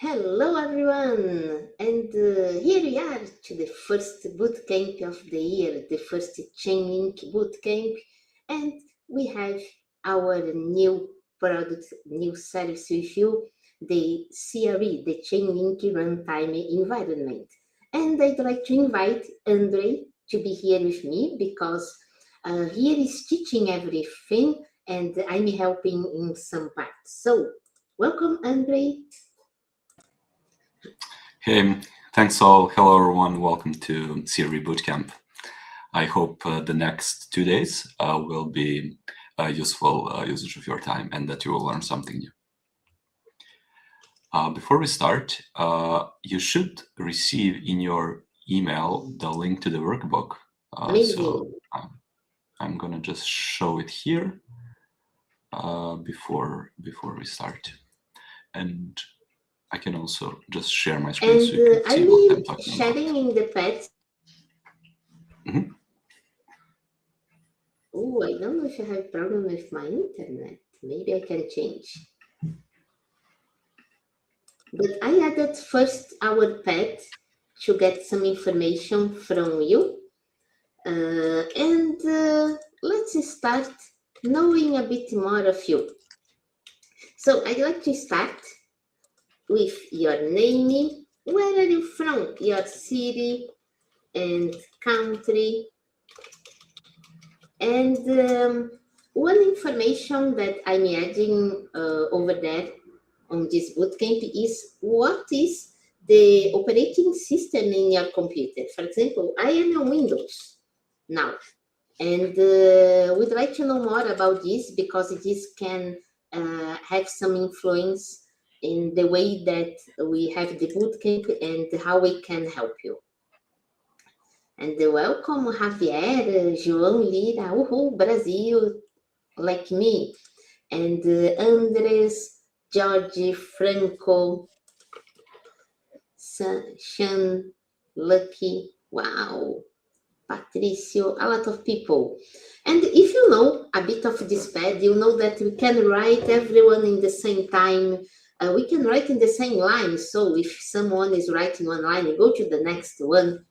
Hello everyone, and here we are to the first bootcamp of the year, the first Chainlink Bootcamp, and we have our new product, new service with you, the CRE, the Chainlink Runtime Environment. And I'd like to invite Andre to be here with me because he is teaching everything and I'm helping in some parts. So, welcome Andre. Hey, thanks all. Hello everyone, welcome to CRE Bootcamp. I hope the next 2 days will be useful usage of your time and that you will learn something new. Before we start, you should receive in your email the link to the workbook. So I'm gonna just show it here before we start. And I can also just share my screen so you can see what I'm talking about. Sharing in the pet. Oh, I don't know if I have a problem with my internet. Maybe I can change. But I added first our pet to get some information from you. Let's start knowing a bit more of you. So I'd like to start with your name. Where are you from? Your city and country. And one information that I'm adding over there on this bootcamp is what is the operating system in your computer. For example, I am on Windows now, and we'd like to know more about this because this can have some influence in the way that we have the bootcamp and how we can help you. And welcome, Javier, João Lira, Brasil, like me. And Andres, George, Franco, Sean, Lucky, wow, Patricio, a lot of people. And if you know a bit of this pad, you know that we can write everyone in the same time. We can write in the same line. So if someone is writing one line, you go to the next one.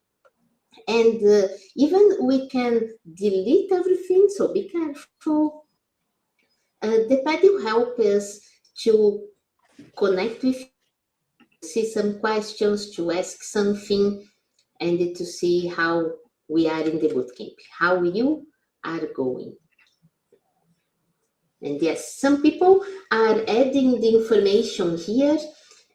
And even we can delete everything, so be careful. The pad will help us to connect with, see some questions, to ask something, and to see how we are in the bootcamp, how you are going. And yes, some people are adding the information here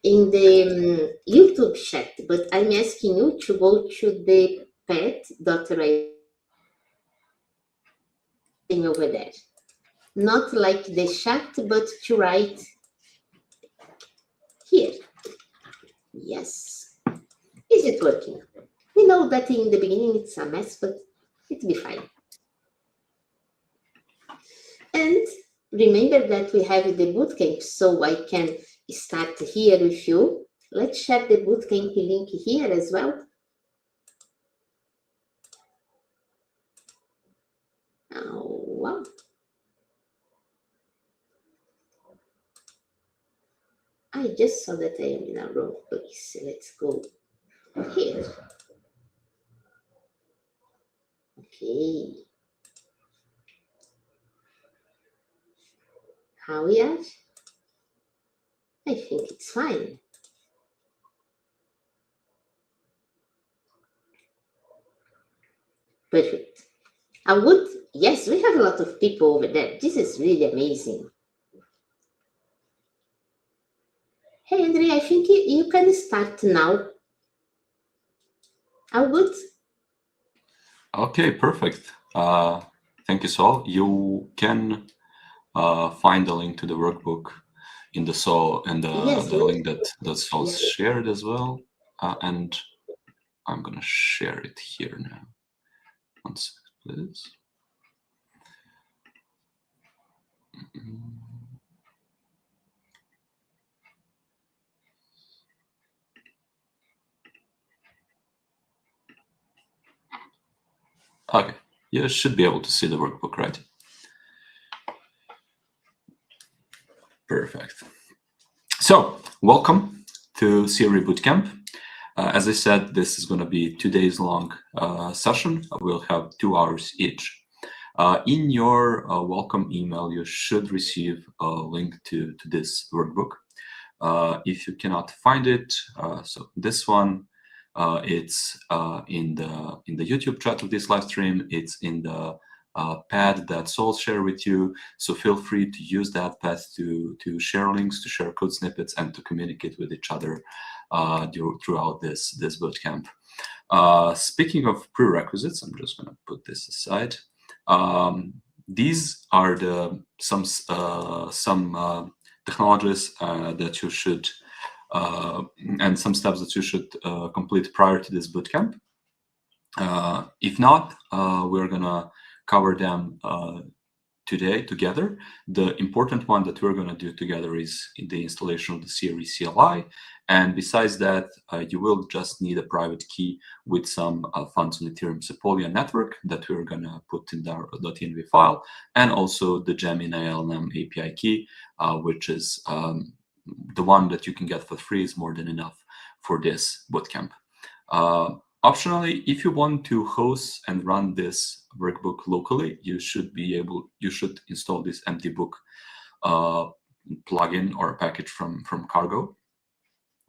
in the YouTube chat, but I'm asking you to go to the pet.writing over there. Not like the chat, but to write here. Yes. Is it working? We know that in the beginning it's a mess, but it'll be fine. And remember that we have the bootcamp, so I can start here with you. Let's share the bootcamp link here as well. Oh, wow. I just saw that I am in a wrong place. Let's go here. Okay. How we are? I think it's fine. Perfect. Yes, we have a lot of people over there. This is really amazing. Hey, Andre, I think you can start now. All good? Okay, perfect. Thank you, Saul. You can find the link to the workbook in the link that Saul shared as well. And I'm gonna share it here now. One second, please. Okay, you should be able to see the workbook, right? Perfect. So, welcome. to CRE Bootcamp. As I said, this is going to be 2 days long session. We'll have 2 hours each. In your welcome email, you should receive a link to this workbook. If you cannot find it, so this one, it's in the YouTube chat of this live stream. It's in the pad that Sol shared with you. So feel free to use that pad to share links, to share code snippets, and to communicate with each other throughout this bootcamp. Speaking of prerequisites, I'm just going to put this aside. These are some technologies that you should and some steps that you should complete prior to this bootcamp. If not, we're gonna cover them today together. The important one that we're going to do together is the installation of the CRE CLI. And besides that, you will just need a private key with some funds on Ethereum Sepolia network that we're going to put in our .env file, and also the Gemini LLM API key, which is the one that you can get for free, is more than enough for this bootcamp. Optionally, if you want to host and run this workbook locally, you should install this empty book plugin or package from Cargo.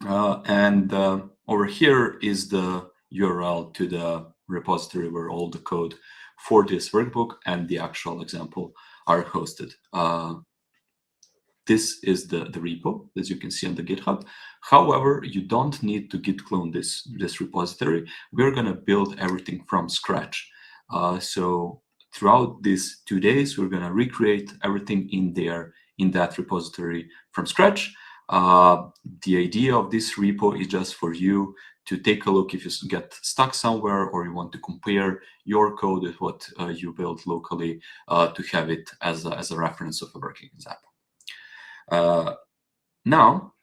Over here is the URL to the repository where all the code for this workbook and the actual example are hosted. This is the repo, as you can see on the GitHub. However, you don't need to git clone this repository. We're going to build everything from scratch. So throughout these 2 days, we're going to recreate everything in that repository from scratch. The idea of this repo is just for you to take a look if you get stuck somewhere or you want to compare your code with what you built locally, to have it as a reference of a working example. Now,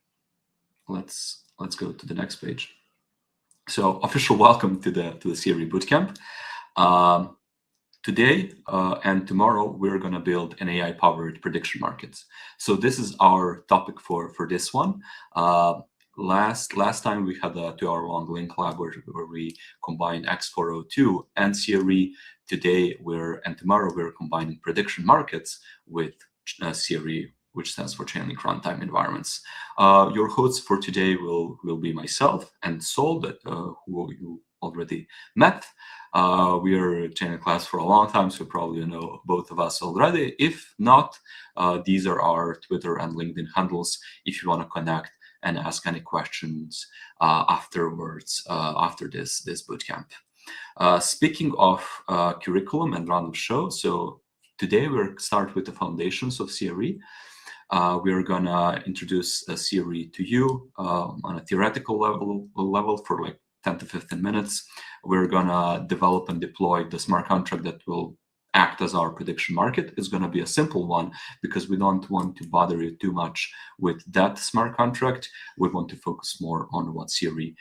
let's go to the next page. So, official welcome to the CRE Bootcamp. Today and tomorrow, we're going to build an AI-powered prediction market. So this is our topic for this one. Last time we had a 2-hour-long link lab where we combined X402 and CRE. Today and tomorrow we're combining prediction markets with CRE, which stands for Chainlink Runtime Environments. Your hosts for today will be myself and Sol, who you already met. We are Chainlink class for a long time, so probably know both of us already. If not, these are our Twitter and LinkedIn handles if you want to connect and ask any questions afterwards, after this bootcamp. Speaking of curriculum and random show, so today we'll start with the foundations of CRE. We're gonna introduce CRE to you on a theoretical level for like 10 to 15 minutes. We're gonna develop and deploy the smart contract that will act as our prediction market. It's gonna be a simple one because we don't want to bother you too much with that smart contract. We want to focus more on what CRE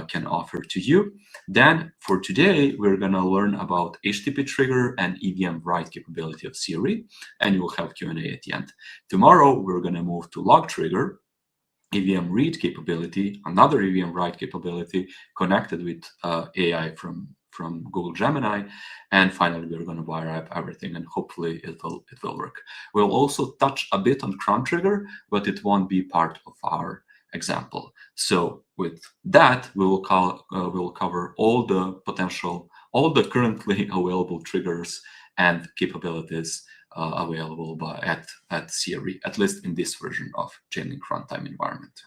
can offer to you. Then for today, we're gonna learn about HTTP trigger and EVM write capability of CRE, and you will have Q&A at the end. Tomorrow, we're gonna move to log trigger, EVM read capability, another EVM write capability connected with AI from Google Gemini, and finally we're going to wire up everything, and hopefully it will work. We'll also touch a bit on cron trigger, but it won't be part of our example. So with that, we will cover all the currently available triggers and capabilities available at CRE, at least in this version of Chainlink Runtime Environment.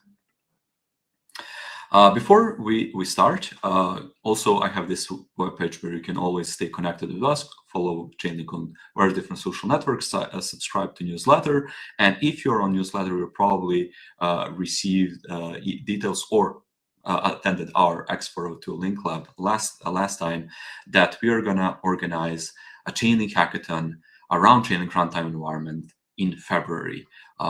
Before we start, also I have this webpage where you can always stay connected with us, follow Chainlink on various different social networks, subscribe to newsletter, and if you're on newsletter, you'll probably receive details or attended our X402 link lab last time, that we are gonna organize a Chainlink hackathon around Chainlink Runtime Environment in February,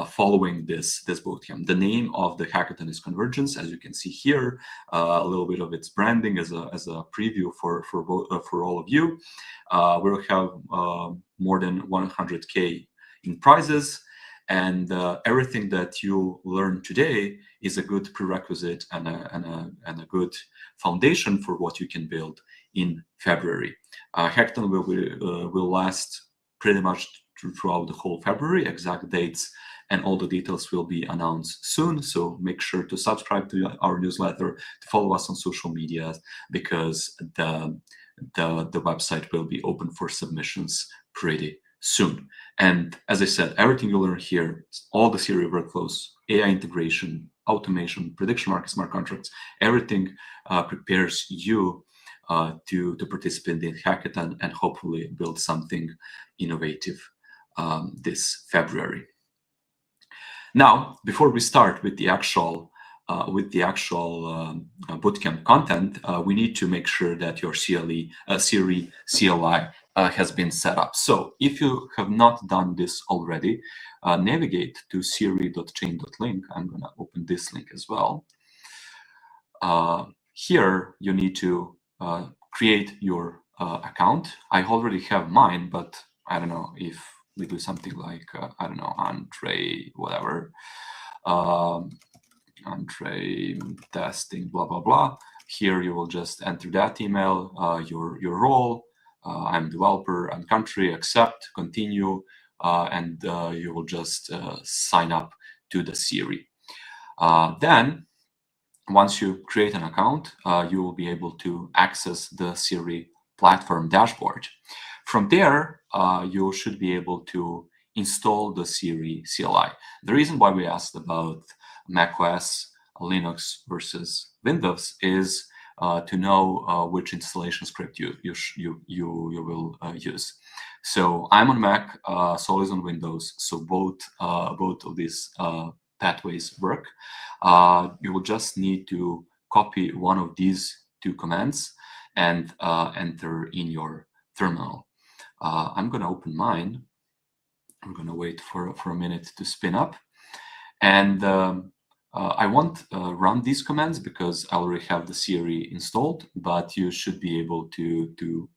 following this bootcamp. The name of the hackathon is Convergence, as you can see here. A little bit of its branding as a preview for all of you. We'll have more than 100K in prizes, And everything that you learn today is a good prerequisite and a good foundation for what you can build in February. Hackathon will last pretty much throughout the whole February. Exact dates and all the details will be announced soon. So make sure to subscribe to our newsletter, to follow us on social media, because the website will be open for submissions pretty soon. And as I said, everything you learn here, all the CRE workflows, AI integration, automation, prediction markets, smart contracts, everything prepares you to participate in hackathon and hopefully build something innovative this February. Now, before we start with the actual bootcamp content, we need to make sure that your CRE CLI has been set up. So if you have not done this already, navigate to cre.chain.link. I'm going to open this link as well. Here, you need to create your account. I already have mine, but I don't know if we do something like, I don't know, Andre, whatever, Andre testing, blah, blah, blah. Here you will just enter that email, your role, I'm developer, I'm country, accept, continue, and you will just sign up to the CRE. Then, once you create an account, you will be able to access the CRE platform dashboard. From there, you should be able to install the CRE CLI. The reason why we asked about macOS, Linux versus Windows is to know which installation script you will use. So I'm on Mac, Sol is on Windows, so both of these pathways work. You will just need to copy one of these two commands and enter in your terminal. I'm going to open mine. I'm going to wait for a minute to spin up. And I won't run these commands because I already have the CRE installed, but you should be able to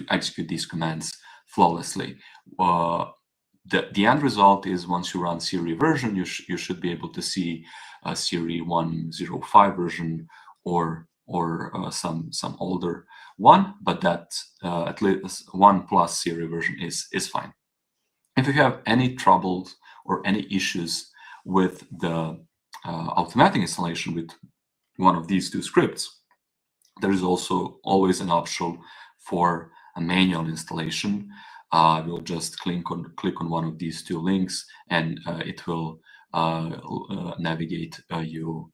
execute these commands flawlessly. The end result is once you run CRE version, you should be able to see a CRE 1.05 version or some older one, but that at least 1+ CRE version is fine. If you have any troubles or any issues with the automatic installation with one of these two scripts, there is also always an option for a manual installation. We'll just click on one of these two links, and it will navigate you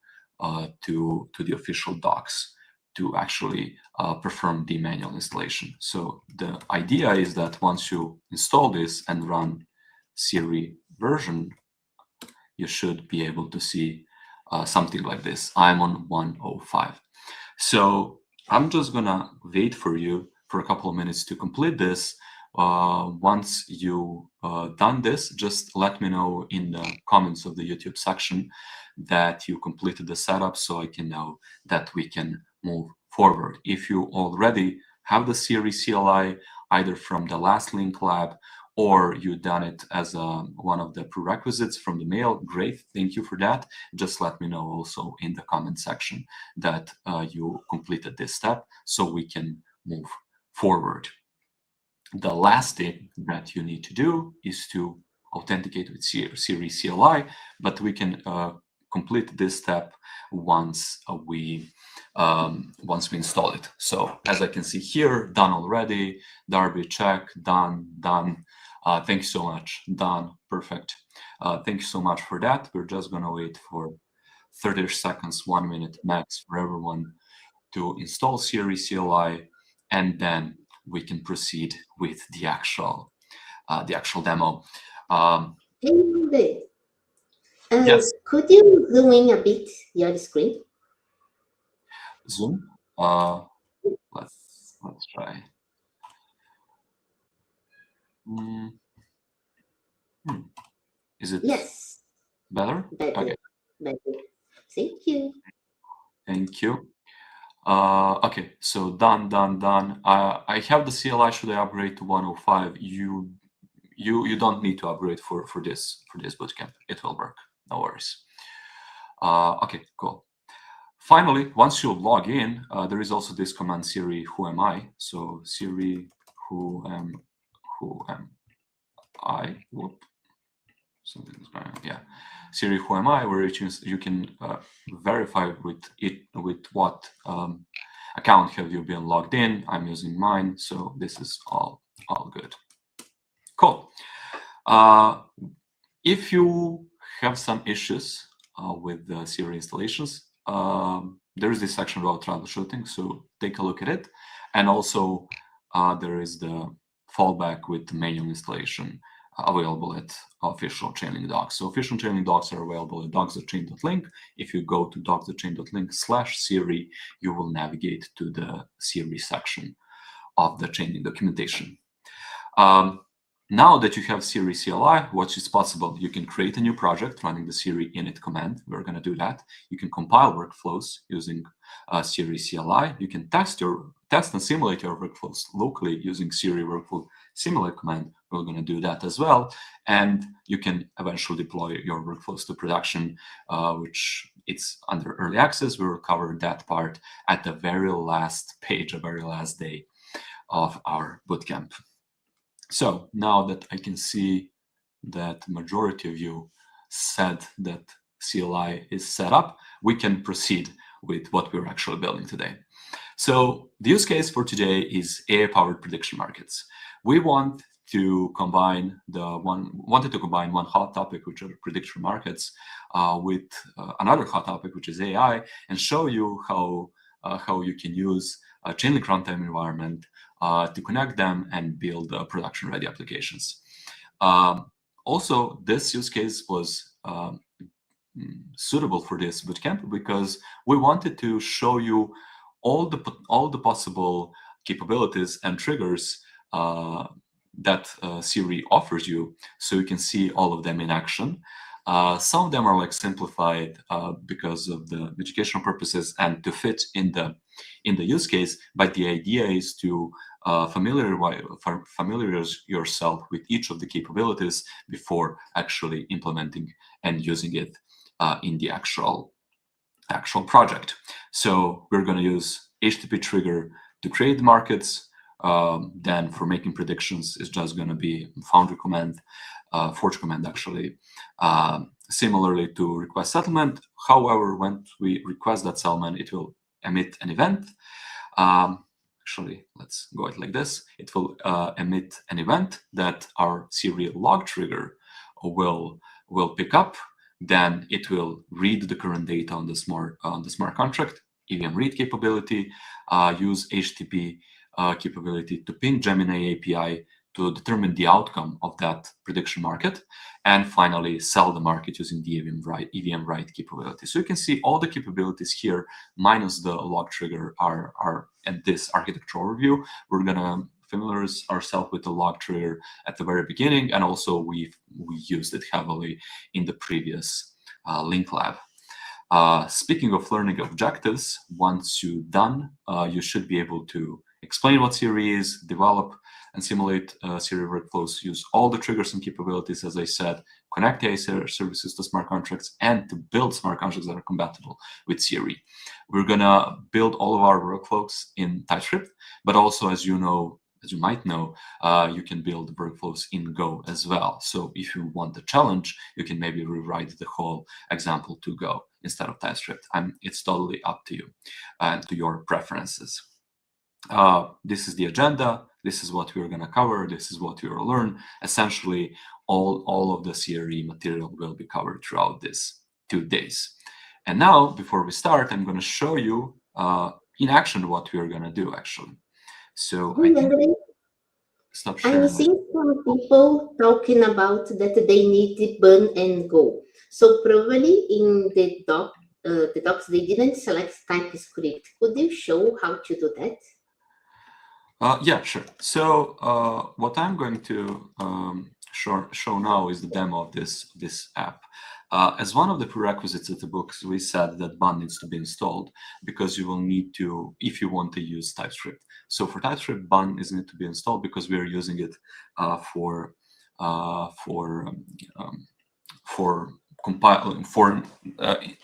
to the official docs to actually perform the manual installation. So the idea is that once you install this and run CRE version, you should be able to see something like this. I'm on 1.05. So I'm just gonna wait for you for a couple of minutes to complete this. Once you done this, just let me know in the comments of the YouTube section that you completed the setup, so I can know that we can move forward. If you already have the CRE CLI, either from the last link lab or you done it as one of the prerequisites from the mail, great, thank you for that. Just let me know also in the comment section that you completed this step so we can move forward. The last thing that you need to do is to authenticate with CRE CLI, but we can complete this step once we install it. So as I can see here, done already. Darby, check, done. Thank you so much, done, perfect. Thank you so much for that. We're just gonna wait for 30 seconds, 1 minute max for everyone to install CRE CLI, and then we can proceed with the actual demo. Yes. Could you zoom in a bit your screen? Zoom. Let's try. Is it? Yes. Better? Okay. Better. Thank you. Thank you. Okay, so done. I have the CLI. Should I upgrade to 1.05? You you don't need to upgrade for this bootcamp. It will work. No worries. Okay, cool. Finally, once you log in, there is also this command CRE who am I. So CRE who am I. Whoop. Something's going on. Yeah, CRE who am I, where you can verify with what account have you been logged in. I'm using mine, so this is all good. Cool. If you have some issues with the CRE installations, there is this section about troubleshooting, so take a look at it. And also there is the fallback with the manual installation available at official Chainlink docs. So official Chainlink docs are available at docs.chain.link. If you go to docs.chain.link/CRE, you will navigate to the CRE section of the Chainlink documentation. Now that you have CRE CLI, what is possible? You can create a new project running the CRE init command. We're going to do that. You can compile workflows using CRE CLI. You can test and simulate your workflows locally using CRE workflow simulate command. We're going to do that as well. And you can eventually deploy your workflows to production, which it's under early access. We will cover that part at the very last page, the very last day of our bootcamp. So now that I can see that majority of you said that CLI is set up, we can proceed with what we're actually building today. So the use case for today is AI-powered prediction markets. We wanted to combine one hot topic, which are prediction markets, with another hot topic, which is AI, and show you how you can use a Chainlink Runtime Environment to connect them and build production-ready applications. Also, this use case was suitable for this bootcamp because we wanted to show you all the possible capabilities and triggers that CRE offers you, so you can see all of them in action. Some of them are like simplified because of the educational purposes and to fit in the use case, but the idea is to familiarize yourself with each of the capabilities before actually implementing and using it in the actual project. So we're going to use HTTP trigger to create the markets. Then for making predictions, it's just going to be Foundry command, Forge command actually. Similarly to request settlement. However, when we request that settlement, it will emit an event. Actually, let's go it like this. It will emit an event that our CRE log trigger will pick up. Then it will read the current data on the smart contract, EVM read capability, use HTTP capability to ping Gemini API to determine the outcome of that prediction market, and finally sell the market using the EVM write capability. So you can see all the capabilities here, minus the log trigger, are at this architectural review. We're gonna familiarize ourselves with the log trigger at the very beginning, and also we used it heavily in the previous link lab. Speaking of learning objectives, once you're done, you should be able to explain what CRE is, develop and simulate CRE workflows, use all the triggers and capabilities, as I said, connect AI services to smart contracts, and to build smart contracts that are compatible with CRE. We're gonna build all of our workflows in TypeScript, but also, as you might know, you can build workflows in Go as well. So if you want a challenge, you can maybe rewrite the whole example to Go instead of TypeScript. It's totally up to you and to your preferences. This is the agenda. This is what we're going to cover. This is what we will learn. Essentially, all of the CRE material will be covered throughout these 2 days. And now, before we start, I'm going to show you in action what we are going to do, actually. So stop sharing. I'm seeing some people talking about that they need to burn and go. So probably in the docs, they didn't select TypeScript. Could you show how to do that? Yeah, sure. So what I'm going to show now is the demo of this app. As one of the prerequisites of the books, we said that bun needs to be installed because you will need to, if you want to use TypeScript. So for TypeScript, bun is need to be installed because we are using it for compiling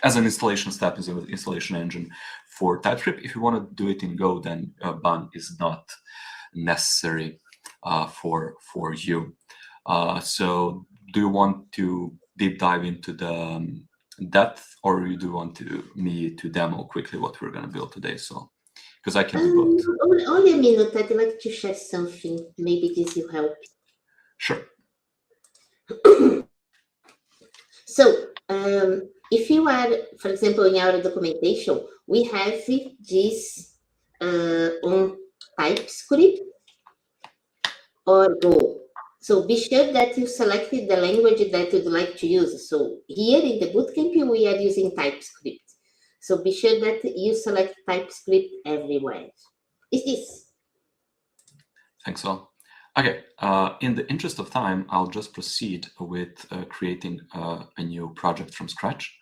as an installation step is an installation engine for TypeScript. If you want to do it in Go, then Bun is not necessary for you. So do you want to deep dive into the depth, or do you want me to demo quickly what we're going to build today? So, because I can do both. Only a minute. I'd like to share something. Maybe this will help. Sure. So, if you are, for example, in our documentation, we have this on TypeScript or Go. So be sure that you selected the language that you'd like to use. So here in the bootcamp, we are using TypeScript. So be sure that you select TypeScript everywhere. Is this? Thanks, all. Okay, in the interest of time, I'll just proceed with creating a new project from scratch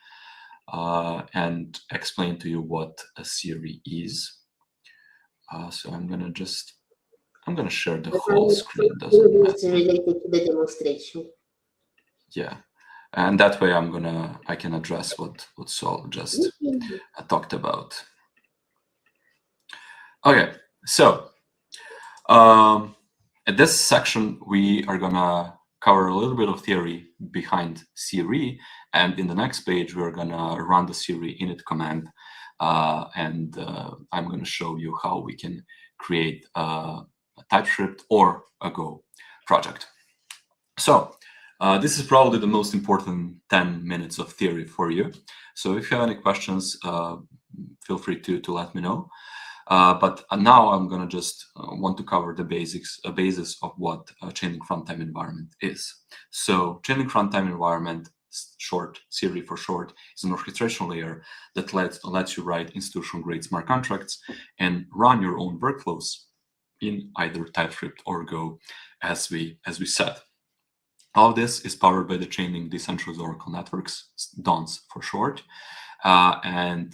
and explain to you what a CRE is. So I'm gonna share the whole screen. It's related to the demonstration. Yeah, and that way I can address what Saul just talked about. Okay, so at this section, we are gonna cover a little bit of theory behind CRE, and in the next page, we're gonna run the CRE init command, and I'm gonna show you how we can create a TypeScript or a Go project. So this is probably the most important 10 minutes of theory for you. So if you have any questions, feel free to let me know. But now I'm gonna just want to cover the basis of what Chainlink Runtime Environment is. So Chainlink Runtime Environment, short, CRE for short, is an orchestration layer that lets you write institutional-grade smart contracts and run your own workflows in either TypeScript or Go, as we said. All of this is powered by the Chainlink Decentralized Oracle Networks, DONS for short, and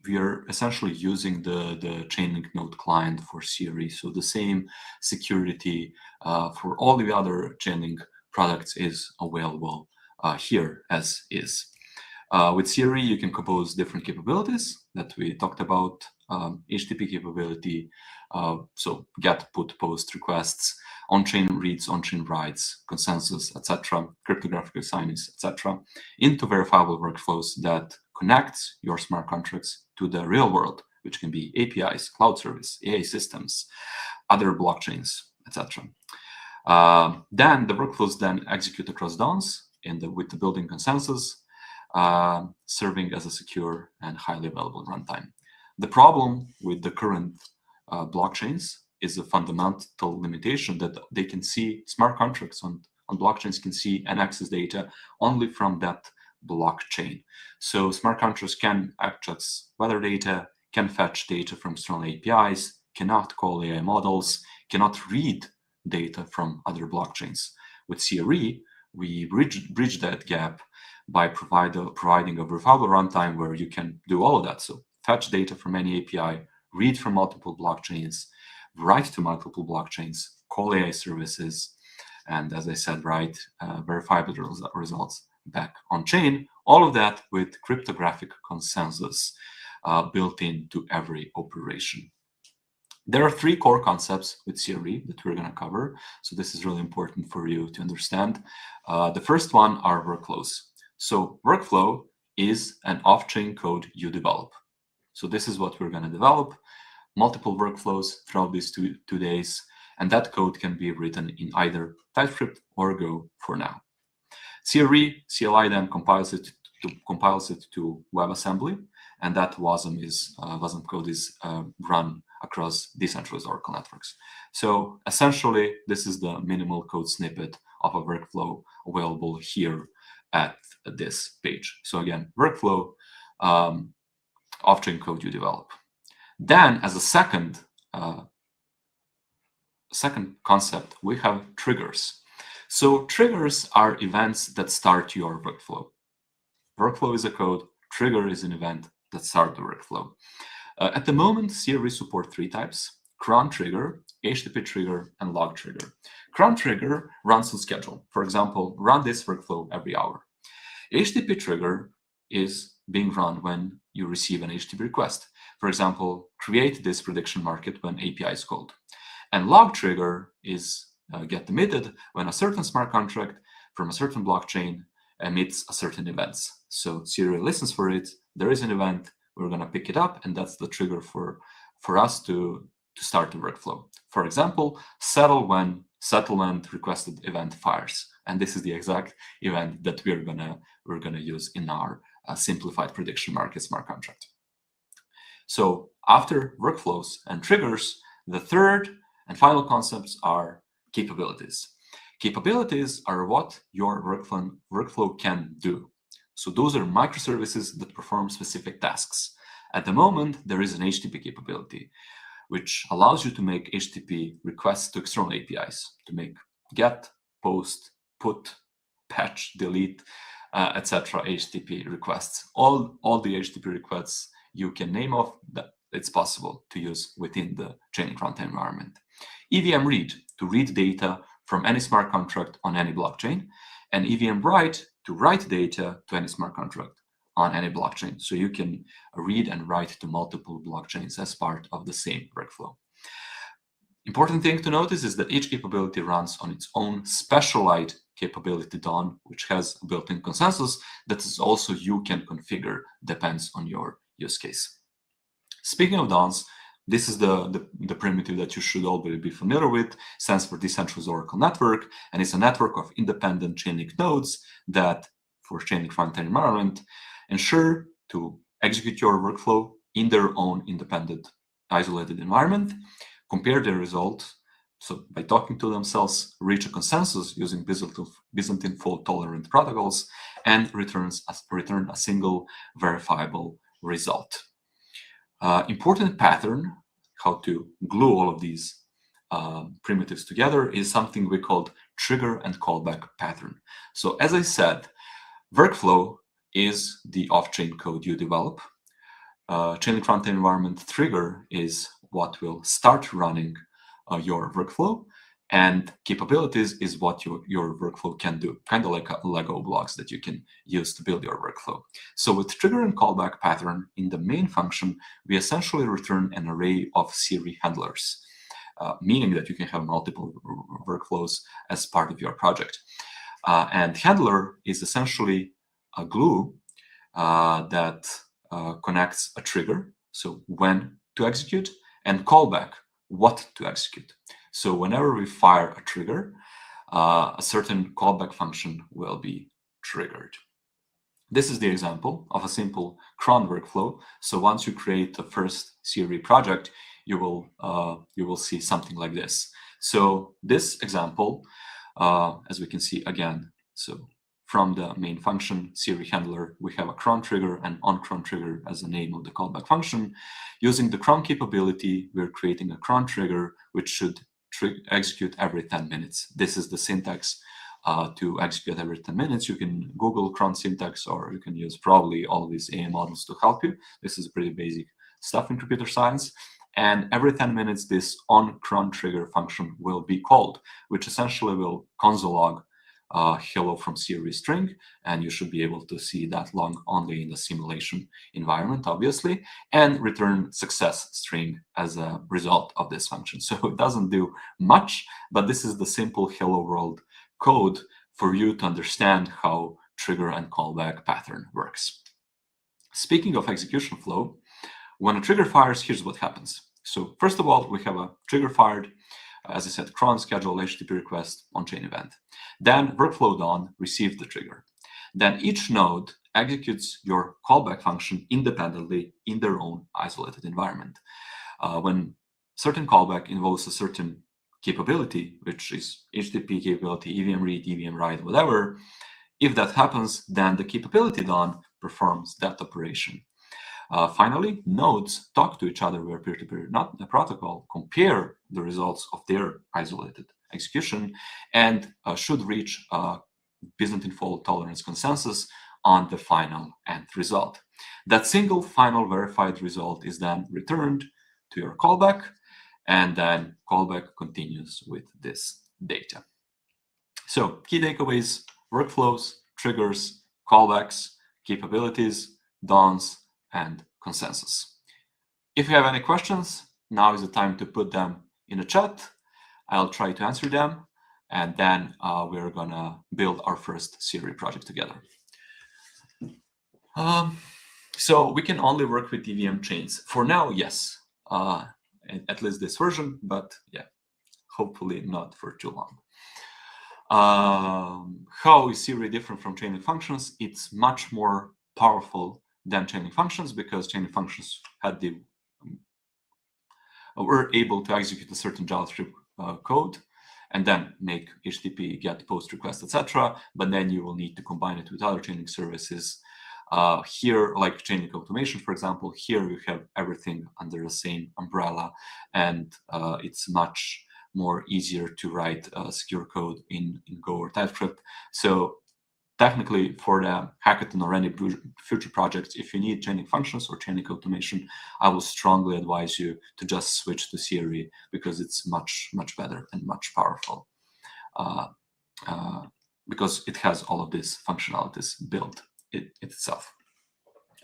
we are essentially using the Chainlink Node client for CRE. So the same security for all the other Chainlink products is available here as is. With CRE, you can compose different capabilities that we talked about, HTTP capability, so get, put, post requests, on-chain reads, on-chain writes, consensus, etc., cryptographic assignments, etc., into verifiable workflows that connects your smart contracts to the real world, which can be APIs, cloud service, AI systems, other blockchains, etc. Then the workflows then execute across DONS with the building consensus, serving as a secure and highly available runtime. The problem with the current blockchains is a fundamental limitation that they can see smart contracts on blockchains can see and access data only from that blockchain. So smart contracts can access weather data, can fetch data from external APIs, cannot call AI models, cannot read data from other blockchains. With CRE, we bridge that gap by providing a verifiable runtime where you can do all of that. So fetch data from any API, read from multiple blockchains, write to multiple blockchains, call AI services, and as I said, write verifiable results back on chain. All of that with cryptographic consensus built into every operation. There are three core concepts with CRE that we're going to cover. So this is really important for you to understand. The first one are workflows. So workflow is an off-chain code you develop. So this is what we're going to develop, multiple workflows throughout these two days. And that code can be written in either TypeScript or Go for now. CRE, CLI then compiles it to WebAssembly, and that WASM code is run across decentralized Oracle networks. So essentially, this is the minimal code snippet of a workflow available here at this page. So again, workflow, off-chain code you develop. Then, as a second concept, we have triggers. So triggers are events that start your workflow. Workflow is a code, trigger is an event that starts the workflow. At the moment, CRE support three types: cron trigger, HTTP trigger, and log trigger. Cron trigger runs on schedule. For example, run this workflow every hour. HTTP trigger is being run when you receive an HTTP request. For example, create this prediction market when API is called. And log trigger is get emitted when a certain smart contract from a certain blockchain emits a certain events. So CRE listens for it, there is an event, we're going to pick it up, and that's the trigger for us to start the workflow. For example, settle when settlement requested event fires. And this is the exact event that we're gonna use in our simplified prediction market smart contract. So after workflows and triggers, the third and final concepts are capabilities. Capabilities are what your workflow can do. So those are microservices that perform specific tasks. At the moment, there is an HTTP capability, which allows you to make HTTP requests to external APIs, to make get, post, put, patch, delete, etc. HTTP requests. All the HTTP requests you can name of, that it's possible to use within the Chainlink Runtime Environment. EVM read, to read data from any smart contract on any blockchain, and EVM write, to write data to any smart contract on any blockchain. So you can read and write to multiple blockchains as part of the same workflow. Important thing to notice is that each capability runs on its own specialized capability DON, which has a built-in consensus that is also you can configure, depends on your use case. Speaking of DONs, this is the primitive that you should already be familiar with. Stands for Decentralized Oracle Network, and it's a network of independent Chainlink nodes that, for Chainlink Runtime Environment, ensure to execute your workflow in their own independent, isolated environment, compare their results, so by talking to themselves, reach a consensus using Byzantine fault-tolerant protocols, and return a single verifiable result. Important pattern, how to glue all of these primitives together, is something we called trigger and callback pattern. So as I said, workflow is the off-chain code you develop. Chainlink Runtime Environment trigger is what will start running your workflow, and capabilities is what your workflow can do, kind of like Lego blocks that you can use to build your workflow. So with trigger and callback pattern in the main function, we essentially return an array of CRE handlers, meaning that you can have multiple workflows as part of your project. And handler is essentially a glue that connects a trigger, so when to execute, and callback, what to execute. So whenever we fire a trigger, a certain callback function will be triggered. This is the example of a simple cron workflow. So once you create the first CRE project, you will see something like this. So this example, as we can see again, so from the main function CRE handler, we have a cron trigger and on-cron trigger as the name of the callback function. Using the cron capability, we're creating a cron trigger which should execute every 10 minutes. This is the syntax to execute every 10 minutes. You can Google cron syntax, or you can use probably all of these AI models to help you. This is pretty basic stuff in computer science. And every 10 minutes, this on-cron trigger function will be called, which essentially will console log hello from CRE string, and you should be able to see that log only in the simulation environment, obviously, and return success string as a result of this function. So it doesn't do much, but this is the simple hello world code for you to understand how trigger and callback pattern works. Speaking of execution flow, when a trigger fires, here's what happens. So first of all, we have a trigger fired. As I said, cron schedule HTTP request on-chain event. Then workflow DON receives the trigger. Then each node executes your callback function independently in their own isolated environment. When certain callback involves a certain capability, which is HTTP capability, EVM read, EVM write, whatever, if that happens, then the capability DON performs that operation. Finally, nodes talk to each other via peer-to-peer protocol, compare the results of their isolated execution, and should reach a Byzantine fault tolerance consensus on the final end result. That single final verified result is then returned to your callback, and then callback continues with this data. So key takeaways: workflows, triggers, callbacks, capabilities, dons, and consensus. If you have any questions, now is the time to put them in the chat. I'll try to answer them, and then we're gonna build our first CRE project together. So we can only work with EVM chains. For now, yes, at least this version, but yeah, hopefully not for too long. How is CRE different from Chainlink functions? It's much more powerful than Chainlink functions because Chainlink functions had were able to execute a certain JavaScript code and then make HTTP, GET, POST request, etc. But then you will need to combine it with other Chainlink services. Here, like Chainlink automation, for example, here you have everything under the same umbrella, and it's much more easier to write secure code in Go or TypeScript. So technically, for the hackathon or any future projects, if you need Chainlink functions or Chainlink automation, I will strongly advise you to just switch to CRE because it's much, much better and much powerful because it has all of these functionalities built itself.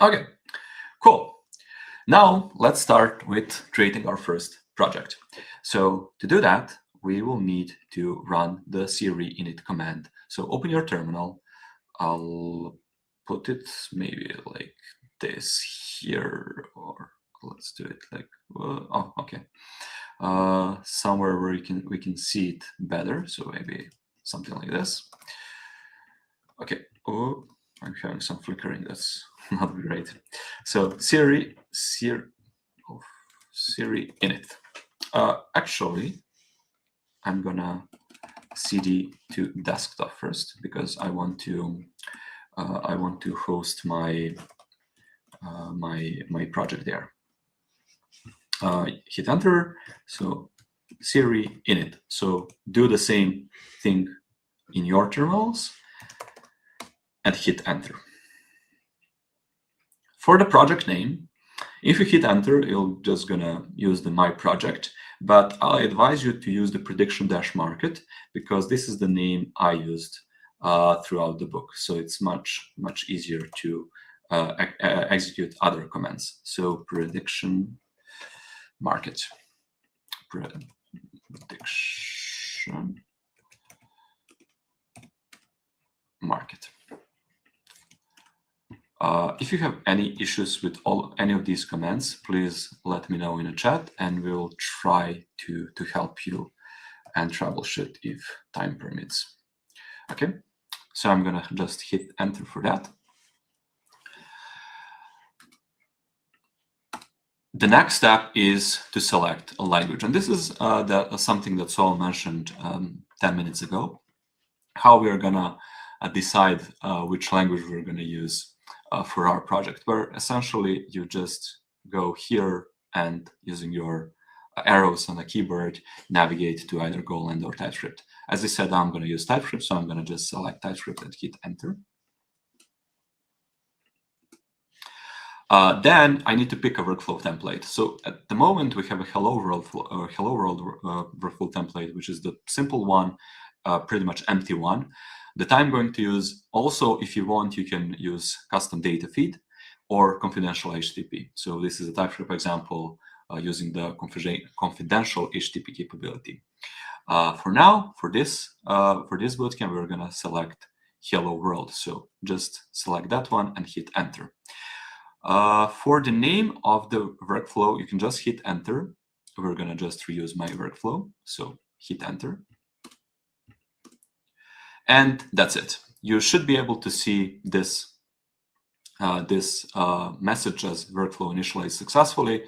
Okay, cool. Now let's start with creating our first project. So to do that, we will need to run the CRE init command. So open your terminal. I'll put it maybe like this here, or let's do it like, oh, okay. Somewhere where we can see it better. So maybe something like this. Okay. Oh, I'm having some flickering. That's not great. So CRE init. Actually, I'm gonna cd to desktop first because I want to host my my project there. Hit enter. So CRE init. So do the same thing in your terminals and hit enter. For the project name, if you hit enter, you're just gonna use the my project, but I advise you to use the prediction-market because this is the name I used throughout the book. So it's much easier to execute other commands. So prediction market. If you have any issues with any of these commands, please let me know in the chat and we'll try to help you and troubleshoot if time permits. Okay, so I'm gonna just hit enter for that. The next step is to select a language, and this is something that Saul mentioned 10 minutes ago, how we are gonna decide which language we're gonna use for our project, where essentially you just go here and using your arrows on the keyboard, navigate to either Golang or TypeScript. As I said, I'm going to use TypeScript, so I'm going to just select TypeScript and hit enter. Then I need to pick a workflow template. So at the moment, we have a hello world workflow template, which is the simple one, pretty much empty one. That I'm going to use. Also, if you want, you can use custom data feed or confidential HTTP. So this is a TypeScript example using the confidential HTTP capability. For now, for this bootcamp, we're going to select hello world. So just select that one and hit enter. For the name of the workflow, you can just hit enter. We're going to just reuse my workflow. So hit enter. And that's it. You should be able to see this message as workflow initialized successfully.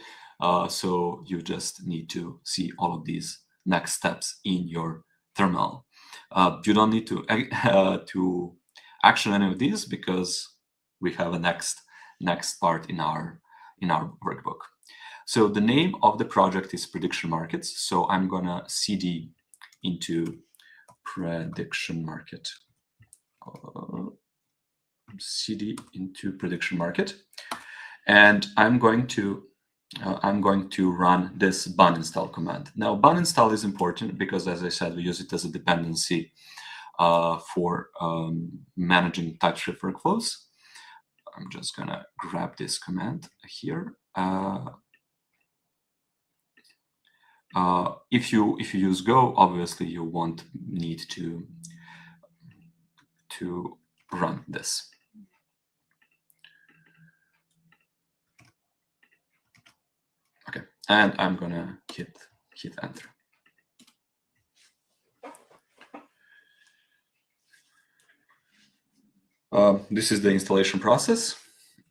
So you just need to see all of these next steps in your terminal. You don't need to action any of these because we have a next part in our workbook. So the name of the project is prediction markets. So I'm gonna cd into prediction market. cd into prediction market, and I'm going to I'm going to run this bun install command. Now, bun install is important because, as I said, we use it as a dependency for managing TypeScript workflows. I'm just gonna grab this command here. If you use Go, obviously you won't need to run this. Okay, and I'm gonna hit enter. This is the installation process.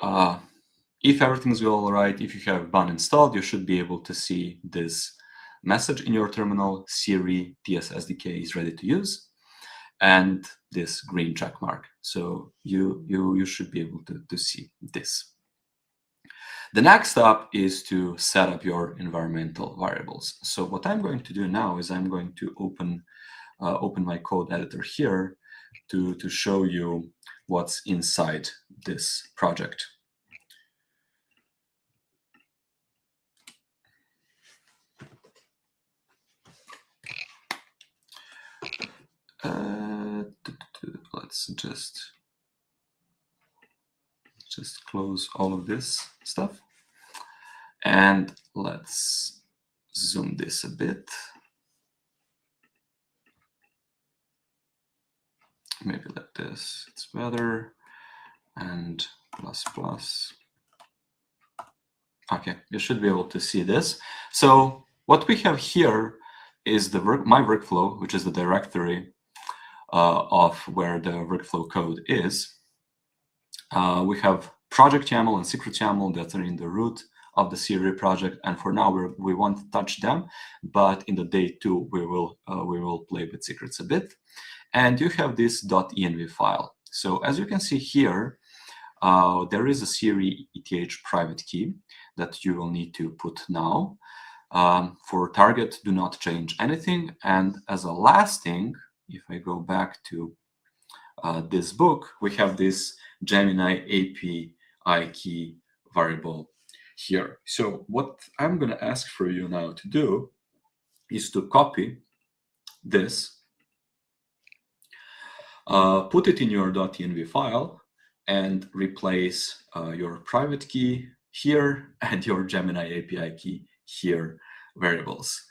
If everything's all right, if you have bun installed, you should be able to see this message in your terminal. CRE TS SDK is ready to use, and this green check mark. So you should be able to see this. The next step is to set up your environmental variables. So what I'm going to do now is I'm going to open my code editor here to show you what's inside this project. Let's just close all of this stuff, and let's zoom this a bit. Maybe like this, it's better, and ++. Okay, you should be able to see this. So what we have here is my workflow, which is the directory of where the workflow code is. We have project YAML and secret YAML that are in the root of the CRE project, and for now we won't touch them, but in the day 2 we will play with secrets a bit. And you have this .env file. So as you can see here, there is a CRE ETH private key that you will need to put now. For target, do not change anything. And as a last thing, if I go back to this book, we have this Gemini API key variable here. So what I'm going to ask for you now to do is to copy this, put it in your .env file, and replace your private key here and your Gemini API key here variables.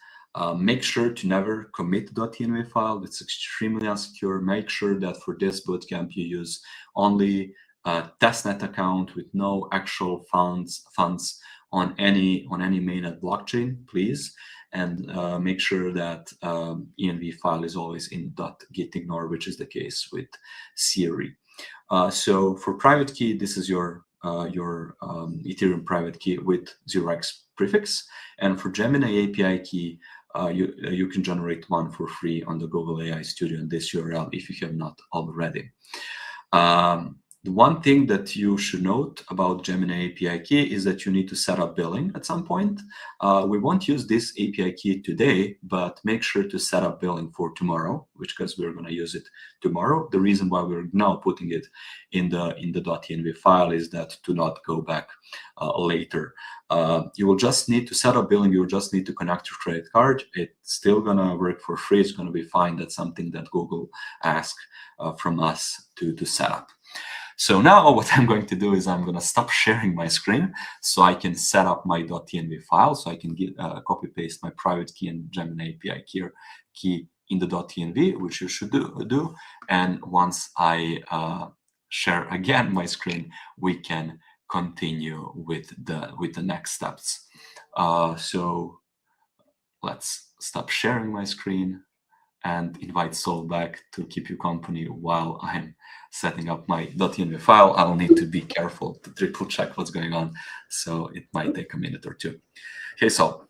Make sure to never commit .env file. It's extremely unsecure. Make sure that for this bootcamp you use only a testnet account with no actual funds on any mainnet blockchain, please. And make sure that env file is always in .gitignore, which is the case with CRE. So for private key, this is your Ethereum private key with 0x prefix, and for Gemini API key, you can generate one for free on the Google AI Studio in this URL if you have not already. The one thing that you should note about Gemini API key is that you need to set up billing at some point. We won't use this API key today, but make sure to set up billing for tomorrow, because we're going to use it tomorrow. The reason why we're now putting it in the .env file is that to not go back later. You will just need to set up billing. You will just need to connect your credit card. It's still going to work for free. It's going to be fine. That's something that Google asked from us to set up. So now what I'm going to do is I'm going to stop sharing my screen so I can set up my .env file, so I can copy paste my private key and Gemini API key in the .env, which you should do. And once I share again my screen, we can continue with the next steps. So let's stop sharing my screen and invite Sol back to keep you company while I'm setting up my .env file. I'll need to be careful to triple check what's going on, so it might take a minute or two. Hey, Sol.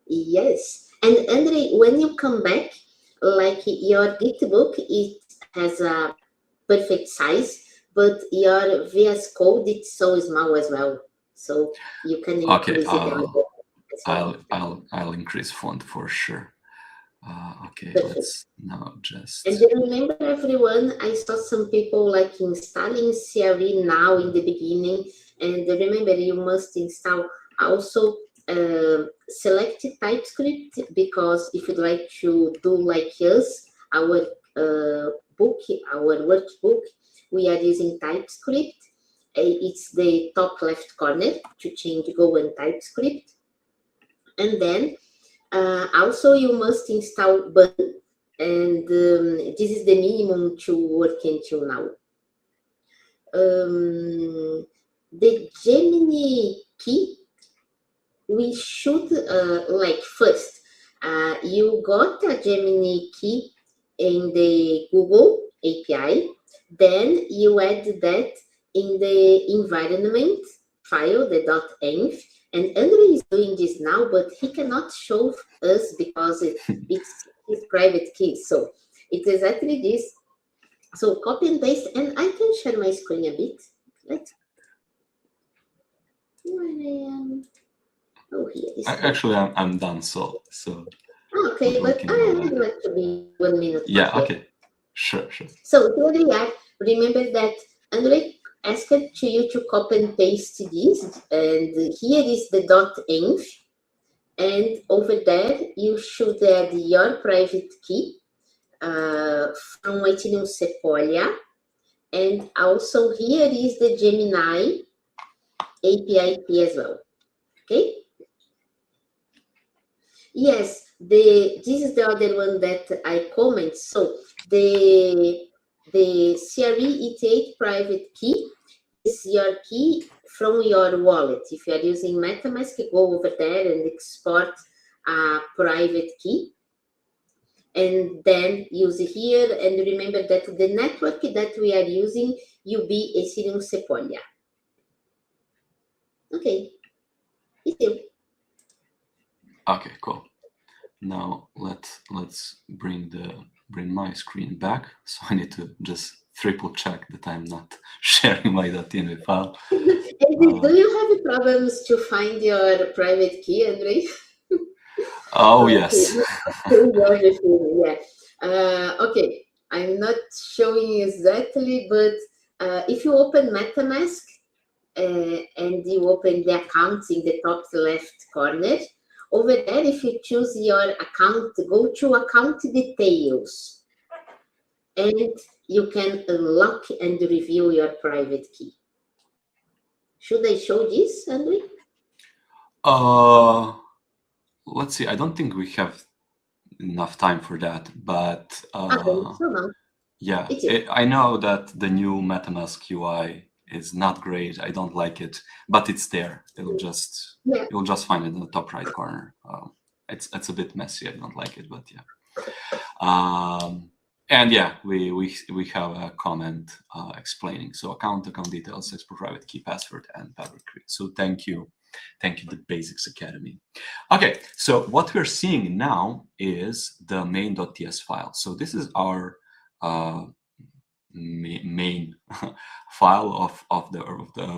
Yes, and Andre, when you come back, like your Gitbook, it has a perfect size, but your VS Code, it's so small as well. So you can increase it. I'll increase font for sure. Okay, perfect. Let's now just... And remember, everyone, I saw some people like installing CRE now in the beginning, and remember, you must install also select TypeScript, because if you'd like to do like us, our workbook, we are using TypeScript. It's the top left corner to change Go and TypeScript. And then also you must install Bun, and this is the minimum to work until now. The Gemini key, we should like first, you got a Gemini key in the Google API, then you add that in the environment file, the .env, and Andre is doing this now, but he cannot show us because it's his private key. So it's exactly this. So copy and paste, and I can share my screen a bit. Let's. Where I am. Oh, here is. Actually, I'm done. So. Okay, but I would like to be 1 minute. Yeah. Okay. Sure. So here we are. Remember that Andre asked to you to copy and paste this, and here is the .env, and over there you should add your private key from Ethereum Sepolia, and also here is the Gemini API key as well. Okay. Yes, this is the other one that I comment. So the CRE ETH private key is your key from your wallet. If you are using MetaMask, go over there and export a private key, and then use it here. And remember that the network that we are using, UB Ethereum Sepolia. Okay. Okay, cool. Now let's bring my screen back. So I need to just triple check that I'm not sharing my .env file. Do you have problems to find your private key, Andre? Oh, yes. Yeah. Okay, I'm not showing exactly, but if you open MetaMask and you open the account in the top left corner, over there, if you choose your account, go to account details, and you can unlock and review your private key. Should I show this, Andre? Let's see. I don't think we have enough time for that, but yeah, I know that the new MetaMask UI is not great. I don't like it, but it's there. You'll just find it in the top right corner. It's a bit messy. I don't like it, but yeah. And yeah, we have a comment explaining. So account details, export private key, password, and public key. So thank you, the Basics Academy. Okay, so what we're seeing now is the main.ts file. So this is our main file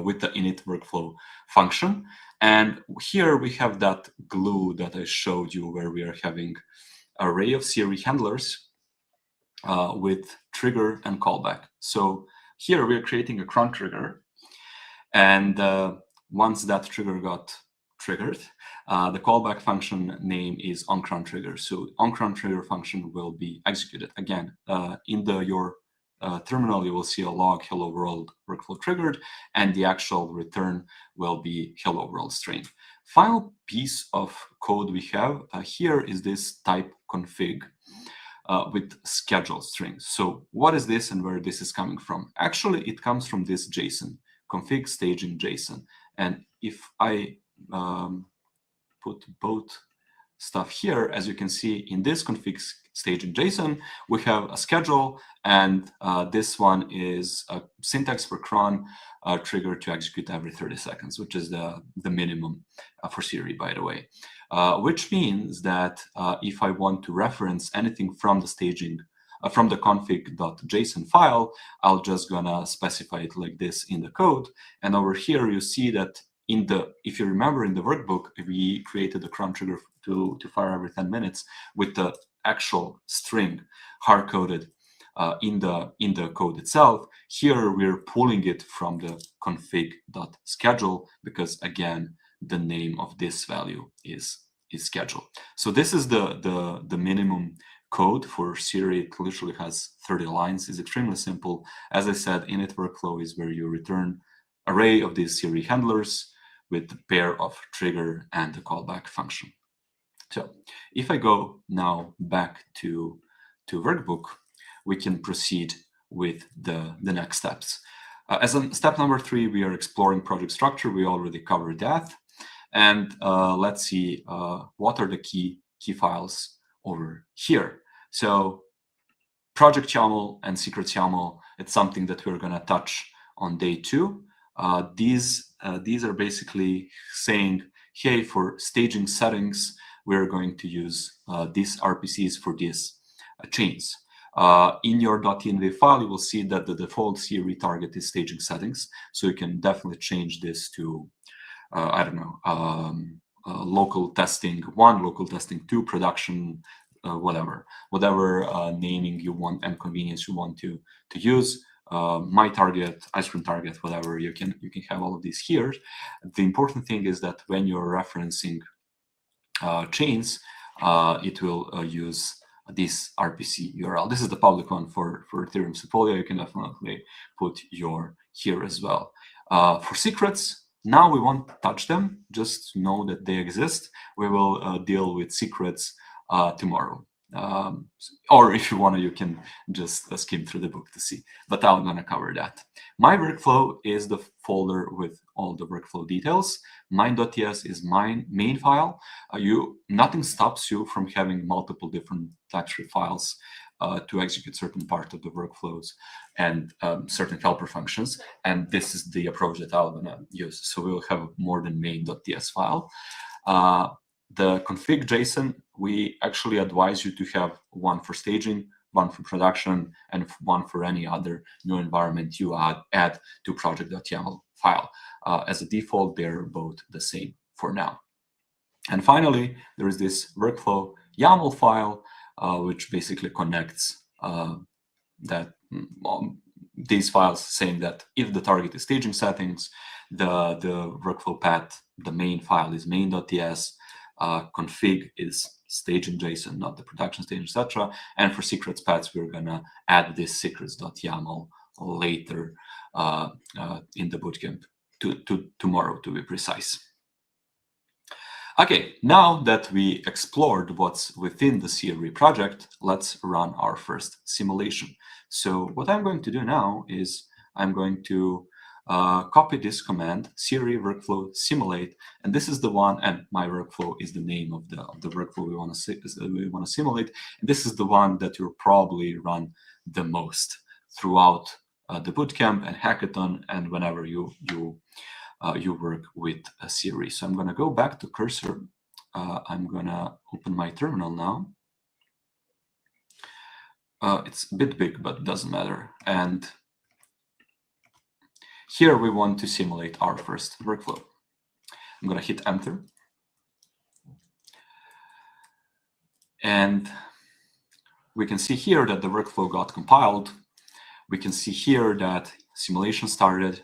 with the init workflow function, and here we have that glue that I showed you, where we are having an array of CRE handlers with trigger and callback. So here we are creating a cron trigger, and once that trigger got triggered, the callback function name is onCron trigger. So onCron trigger function will be executed. Again, in your terminal, you will see a log hello world workflow triggered, and the actual return will be hello world string. Final piece of code we have here is this type config with schedule strings. So what is this and where this is coming from? Actually, it comes from this JSON, config staging JSON. And if I put both stuff here, as you can see in this config staging JSON, we have a schedule, and this one is a syntax for cron trigger to execute every 30 seconds, which is the minimum for CRE, by the way. Which means that if I want to reference anything from the staging, from the config.json file, I'll just gonna specify it like this in the code. And over here, you see that if you remember in the workbook, we created a cron trigger to fire every 10 minutes with the actual string hard-coded in the code itself. Here we're pulling it from the config.schedule because, again, the name of this value is schedule. So this is the minimum code for CRE. It literally has 30 lines. It's extremely simple. As I said, init workflow is where you return array of these CRE handlers with the pair of trigger and the callback function. So if I go now back to workbook, we can proceed with the next steps. As in step number 3, we are exploring project structure. We already covered that. And let's see what are the key files over here. So project YAML and secrets YAML, it's something that we're going to touch on day 2. These are basically saying, hey, for staging settings, we're going to use these RPCs for these chains. In your .env file, you will see that the default CRE target is staging settings. So you can definitely change this to, I don't know, local testing 1, local testing 2, production, whatever naming you want and convenience you want to use. My target, ice cream target, whatever, you can have all of these here. The important thing is that when you're referencing chains, it will use this RPC URL. This is the public one for Ethereum Sepolia. You can definitely put your here as well. For secrets, now we won't touch them, just know that they exist. We will deal with secrets tomorrow. Or if you want to, you can just skim through the book to see, but I'm going to cover that. My workflow is the folder with all the workflow details. Mine.ts is my main file. Nothing stops you from having multiple different directory files to execute certain part of the workflows and certain helper functions. And this is the approach that I'm going to use. So we'll have more than main.ts file. The config JSON, we actually advise you to have one for staging, one for production, and one for any other new environment you add to project.yaml file. As a default, they're both the same for now. And finally, there is this workflow YAML file, which basically connects these files, saying that if the target is staging settings, the workflow path, the main file is main.ts, config is staging JSON, not the production stage, etc. And for secrets paths, we're gonna add this secrets.yaml later in the bootcamp tomorrow, to be precise. Okay, now that we explored what's within the CRE project, let's run our first simulation. So what I'm going to do now is I'm going to copy this command, CRE workflow simulate, and this is the one, and my workflow is the name of the workflow we want to simulate. And this is the one that you'll probably run the most throughout the bootcamp and hackathon, and whenever you work with a CRE. So I'm going to go back to cursor. I'm going to open my terminal now. It's a bit big, but it doesn't matter. And here we want to simulate our first workflow. I'm going to hit enter. And we can see here that the workflow got compiled. We can see here that simulation started.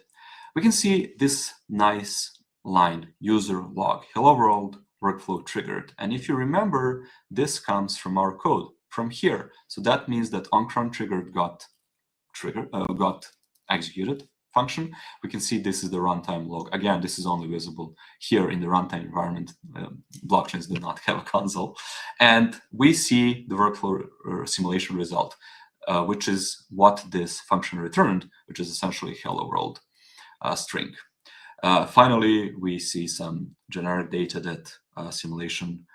We can see this nice line, user log, hello world, workflow triggered. And if you remember, this comes from our code from here. So that means that onCron triggered got executed function. We can see this is the runtime log. Again, this is only visible here in the runtime environment. Blockchains do not have a console. And we see the workflow simulation result, which is what this function returned, which is essentially hello world string. Finally, we see some generic data that simulation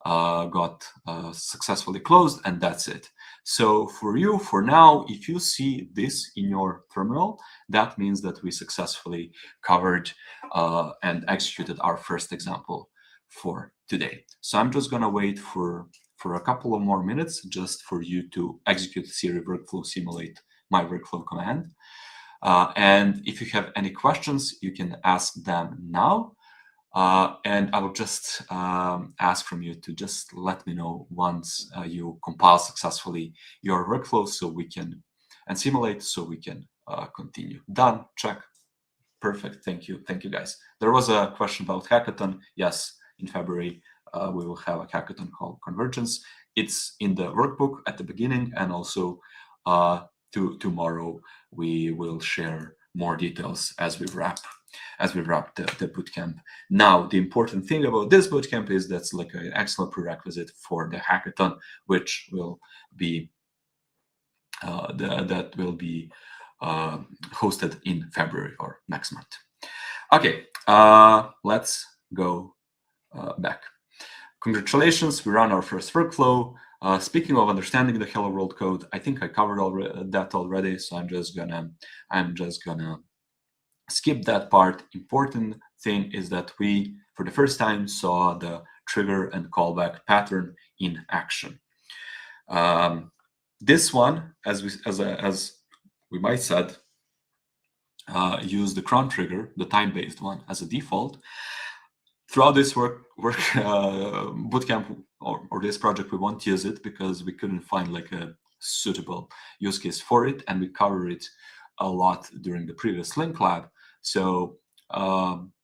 got successfully closed, and that's it. So for you, for now, if you see this in your terminal, that means that we successfully covered and executed our first example for today. So I'm just going to wait for a couple of more minutes just for you to execute CRE workflow simulate my workflow command. And if you have any questions, you can ask them now. And I will just ask from you to just let me know once you compile successfully your workflow so we can, and simulate so we can continue. Done, check. Perfect. Thank you, guys. There was a question about hackathon. Yes, in February we will have a hackathon called Convergence. It's in the workbook at the beginning, and also tomorrow we will share more details as we wrap the bootcamp. Now, the important thing about this bootcamp is that's like an excellent prerequisite for the hackathon, which will be hosted in February or next month. Okay, let's go back. Congratulations, we ran our first workflow. Speaking of understanding the Hello World code, I think I covered that already, so I'm just gonna skip that part. Important thing is that we, for the first time, saw the trigger and callback pattern in action. This one, as we might said, use the cron trigger, the time-based one, as a default. Throughout this bootcamp or this project, we won't use it because we couldn't find like a suitable use case for it, and we covered it a lot during the previous link lab. So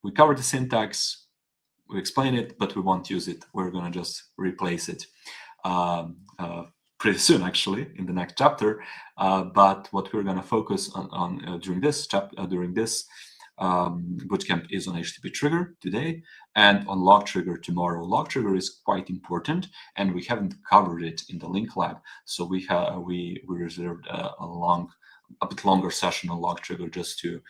we covered the syntax, we explain it, but we won't use it. We're gonna just replace it pretty soon, actually, in the next chapter. But what we're gonna focus on during this bootcamp is on HTTP trigger today and on log trigger tomorrow. Log trigger is quite important, and we haven't covered it in the link lab, so we reserved a bit longer session on log trigger just to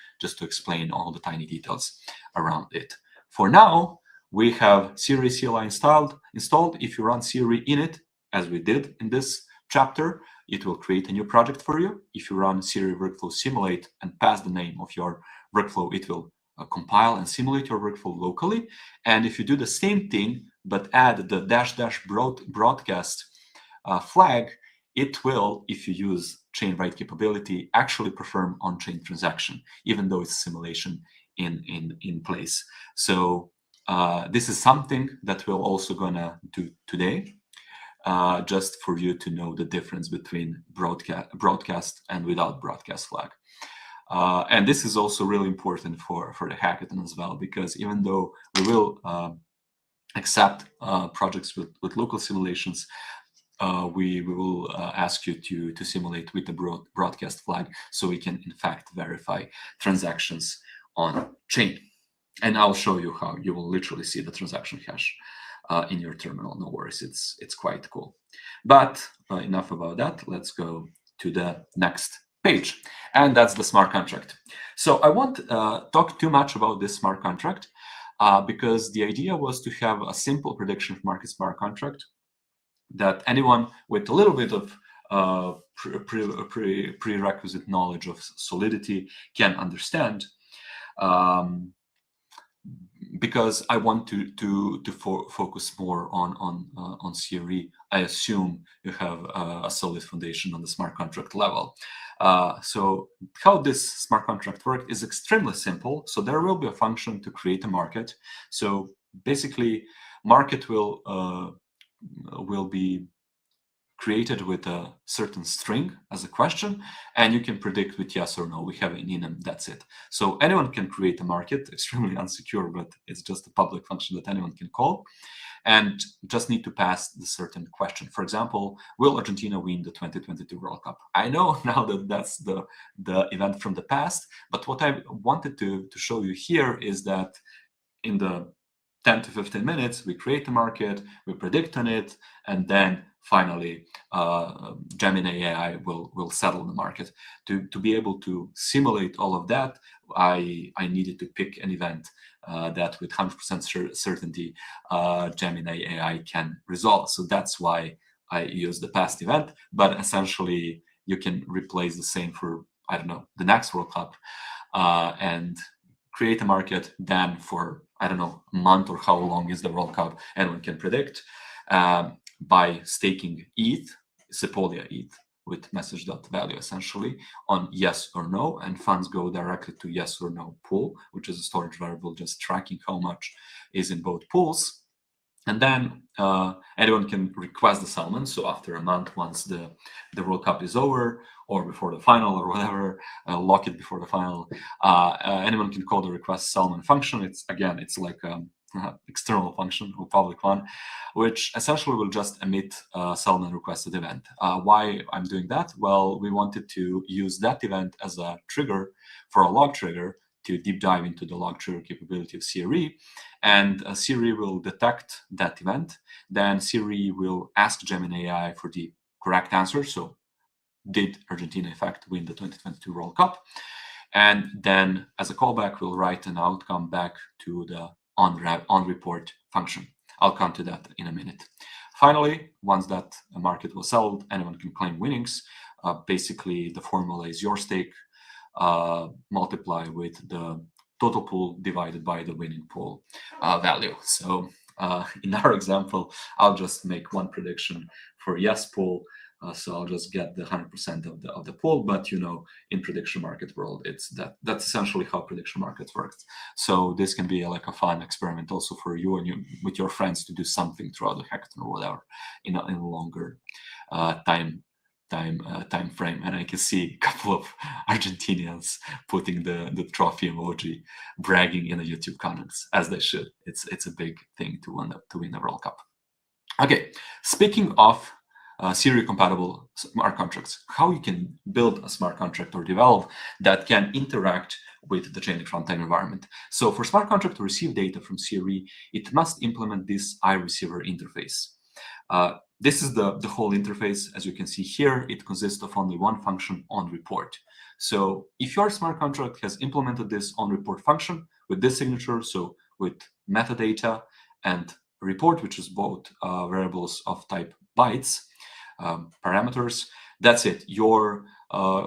explain all the tiny details around it. For now, we have CRE CLI installed. If you run CRE init, as we did in this chapter, it will create a new project for you. If you run CRE workflow simulate and pass the name of your workflow, it will compile and simulate your workflow locally. And if you do the same thing, but add the -- broadcast flag, it will, if you use chain write capability, actually perform on-chain transaction, even though it's simulation in place. So this is something that we're also gonna do today, just for you to know the difference between broadcast and without broadcast flag. And this is also really important for the hackathon as well, because even though we will accept projects with local simulations, we will ask you to simulate with the broadcast flag, so we can in fact verify transactions on chain. And I'll show you how you will literally see the transaction hash in your terminal. No worries, it's quite cool. But enough about that. Let's go to the next page, and that's the smart contract. So I won't talk too much about this smart contract because the idea was to have a simple prediction market smart contract that anyone with a little bit of prerequisite knowledge of Solidity can understand. Because I want to focus more on CRE. I assume you have a solid foundation on the smart contract level. So how this smart contract works is extremely simple. So there will be a function to create a market. So basically, market will be created with a certain string as a question, and you can predict with yes or no. We have an enum, that's it. So anyone can create a market, extremely unsecure, but it's just a public function that anyone can call, and just need to pass the certain question. For example, will Argentina win the 2022 World Cup? I know now that that's the event from the past, but what I wanted to show you here is that in the 10 to 15 minutes, we create the market, we predict on it, and then finally, Gemini AI will settle the market. To be able to simulate all of that, I needed to pick an event that with 100% certainty Gemini AI can resolve. So that's why I used the past event, but essentially you can replace the same for, I don't know, the next World Cup and create a market. Then for, I don't know, a month or how long is the World Cup, anyone can predict. By staking ETH, Sepolia ETH, with message.value essentially on yes or no, and funds go directly to yes or no pool, which is a storage variable just tracking how much is in both pools. And then anyone can request the settlement. So after a month, once the World Cup is over, or before the final, or whatever, lock it before the final, anyone can call the request settlement function. It's like external function or public one, which essentially will just emit a settlement requested event. Why I'm doing that? Well, we wanted to use that event as a trigger for a log trigger to deep dive into the log trigger capability of CRE, and CRE will detect that event. Then CRE will ask Gemini AI for the correct answer. So, did Argentina in fact win the 2022 World Cup? And then, as a callback, we'll write an outcome back to the on-report function. I'll come to that in a minute. Finally, once that market was settled, anyone can claim winnings. Basically, the formula is your stake multiply with the total pool divided by the winning pool value. So in our example, I'll just make one prediction for yes pool. So I'll just get the 100% of the pool, but in prediction market world, it's that's essentially how prediction market works. So this can be like a fun experiment also for you and with your friends to do something throughout the hackathon or whatever in a longer time frame. And I can see a couple of Argentinians putting the trophy emoji, bragging in the YouTube comments, as they should. It's a big thing to win the World Cup. Okay, speaking of CRE compatible smart contracts, how you can build a smart contract or develop that can interact with the Chainlink Runtime Environment. So for smart contract to receive data from CRE, it must implement this iReceiver interface. This is the whole interface. As you can see here, it consists of only one function, onReport. So if your smart contract has implemented this onReport function with this signature, so with metadata and report, which is both variables of type bytes, parameters, that's it. Your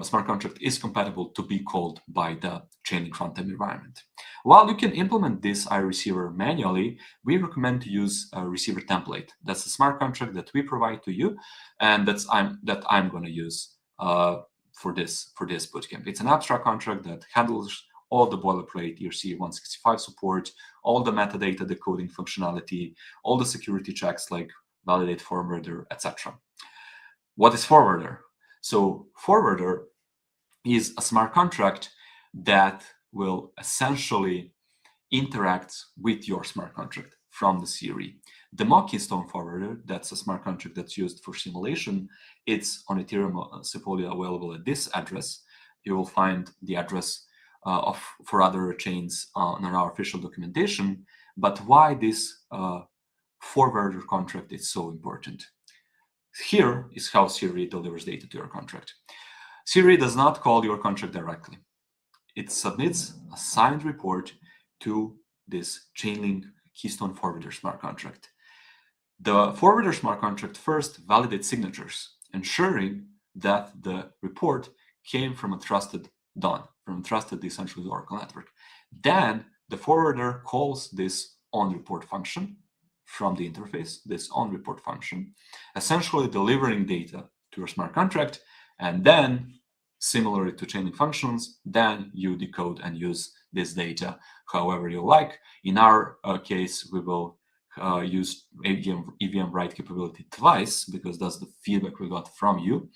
smart contract is compatible to be called by the Chainlink Runtime Environment. While you can implement this iReceiver manually, we recommend to use a receiver template. That's a smart contract that we provide to you, and that I'm going to use for this bootcamp. It's an abstract contract that handles all the boilerplate ERC-165 support, all the metadata decoding functionality, all the security checks like validate forwarder, etc. What is forwarder? So forwarder is a smart contract that will essentially interact with your smart contract from the CRE. The mock keystone forwarder, that's a smart contract that's used for simulation. It's on Ethereum Sepolia available at this address. You will find the address for other chains on our official documentation. But why this forwarder contract is so important? Here is how CRE delivers data to your contract. CRE does not call your contract directly. It submits a signed report to this Chainlink Keystone Forwarder smart contract. The forwarder smart contract first validates signatures, ensuring that the report came from a trusted DON, from a trusted decentralized Oracle network. Then the forwarder calls this onReport function from the interface, this onReport function, essentially delivering data to your smart contract, and then, similarly to Chainlink functions, then you decode and use this data however you like. In our case, we will use EVM write capability twice, because that's the feedback we got from you,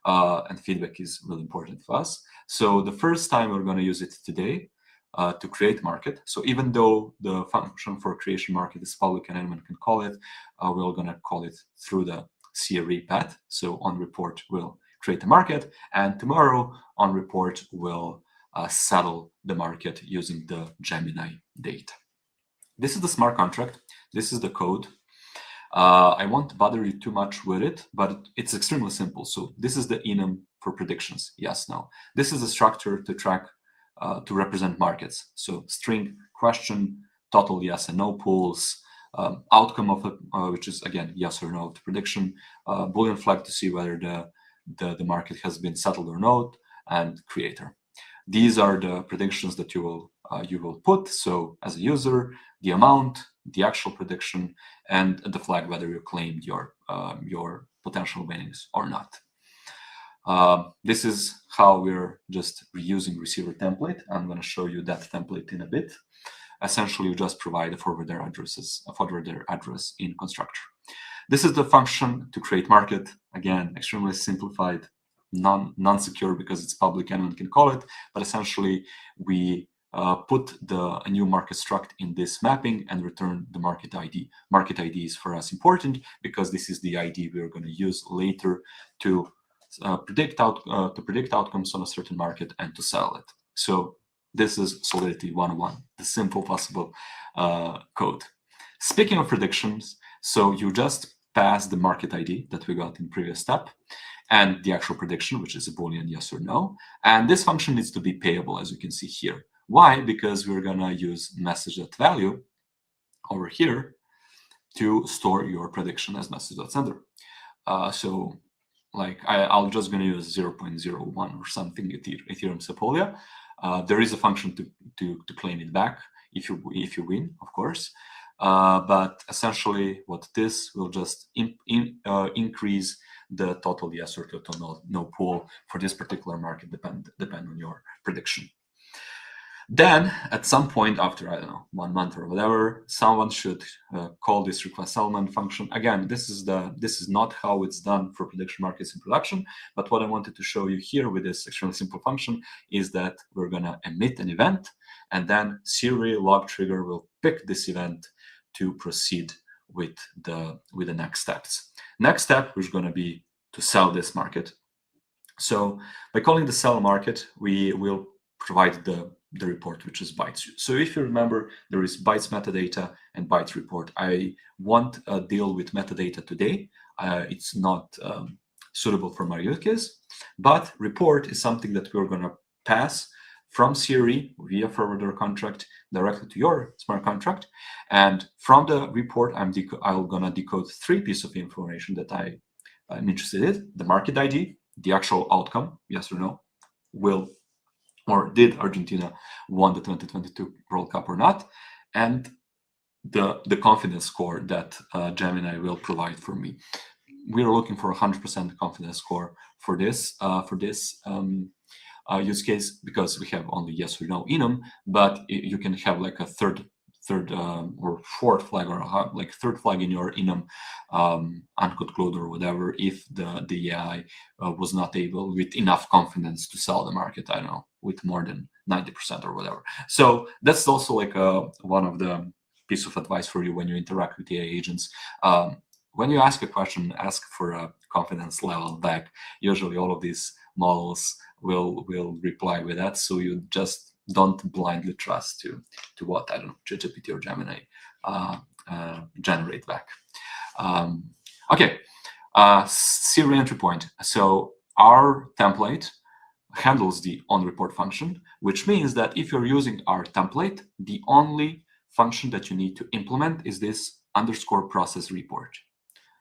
and feedback is really important for us. So the first time we're going to use it today to create market. So even though the function for creation market is public and anyone can call it, we're going to call it through the CRE path. So onReport will create the market, and tomorrow onReport will settle the market using the Gemini data. This is the smart contract. This is the code. I won't bother you too much with it, but it's extremely simple. So this is the enum for predictions, yes, no. This is a structure to track, to represent markets. So string, question, total yes and no pools, outcome of it, which is again yes or no to prediction, Boolean flag to see whether the market has been settled or not, and creator. These are the predictions that you will put. So as a user, the amount, the actual prediction, and the flag whether you claimed your potential winnings or not. This is how we're just reusing receiver template. I'm going to show you that template in a bit. essentially you just provide a forwarder address in constructor. This is the function to create market. Again, extremely simplified, non-secure because it's public, anyone can call it. But essentially, we put a new market struct in this mapping and return the market ID. Market ID is for us important because this is the ID we're going to use later to predict outcomes on a certain market and to sell it. So this is Solidity 101, the simple possible code. Speaking of predictions, so you just pass the market ID that we got in previous step and the actual prediction, which is a Boolean yes or no. And this function needs to be payable, as you can see here. Why? Because we're going to use message.value over here to store your prediction as message.sender. So like I'll just going to use 0.01 or something Ethereum Sepolia. There is a function to claim it back if you win, of course. But essentially, what this will just increase the total yes or total no pool for this particular market, depend on your prediction. Then, at some point after, I don't know, 1 month or whatever, someone should call this request element function. Again, this is not how it's done for prediction markets in production. But what I wanted to show you here with this extremely simple function is that we're going to emit an event, and then CRE log trigger will pick this event to proceed with the next steps. Next step is going to be to sell this market. So by calling the sell market, we will provide the report, which is bytes. So if you remember, there is bytes metadata and bytes report. I won't deal with metadata today. It's not suitable for my use case, but report is something that we're going to pass from CRE via forwarder contract directly to your smart contract. And from the report, I'm going to decode 3 pieces of information that I'm interested in: the market ID, the actual outcome, yes or no, did Argentina won the 2022 World Cup or not, and the confidence score that Gemini will provide for me. We are looking for 100% confidence score for this use case because we have only yes or no enum, but you can have like a third or fourth flag, or like third flag in your enum unconclude or whatever if the AI was not able with enough confidence to sell the market, I don't know, with more than 90% or whatever. So that's also like one of the piece of advice for you when you interact with AI agents. When you ask a question, ask for a confidence level back. Usually all of these models will reply with that, so you just don't blindly trust to what, I don't know, ChatGPT or Gemini generate back. Okay, CRE entry point. So our template handles the onReport function, which means that if you're using our template, the only function that you need to implement is this _process report.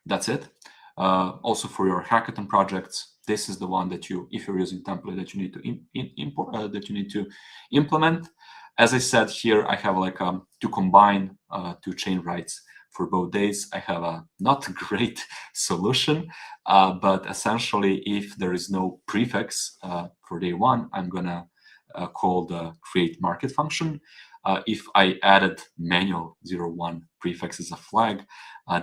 That's it. Also for your hackathon projects, this is the one that if you're using template, that you need to implement. As I said here, I have like to combine 2 chain writes for both days. I have a not great solution, but essentially, if there is no prefix for day 1, I'm gonna call the create market function. If I added manual 01 prefix as a flag,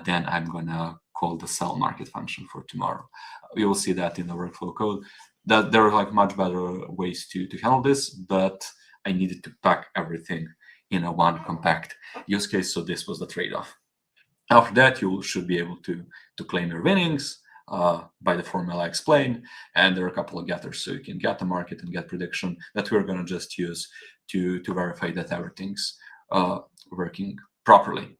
then I'm gonna call the sell market function for tomorrow. We will see that in the workflow code. That there are like much better ways to handle this, but I needed to pack everything in a one compact use case, so this was the trade-off. After that, you should be able to claim your winnings by the formula I explained, and there are a couple of getters, so you can get the market and get prediction that we're going to just use to verify that everything's working properly.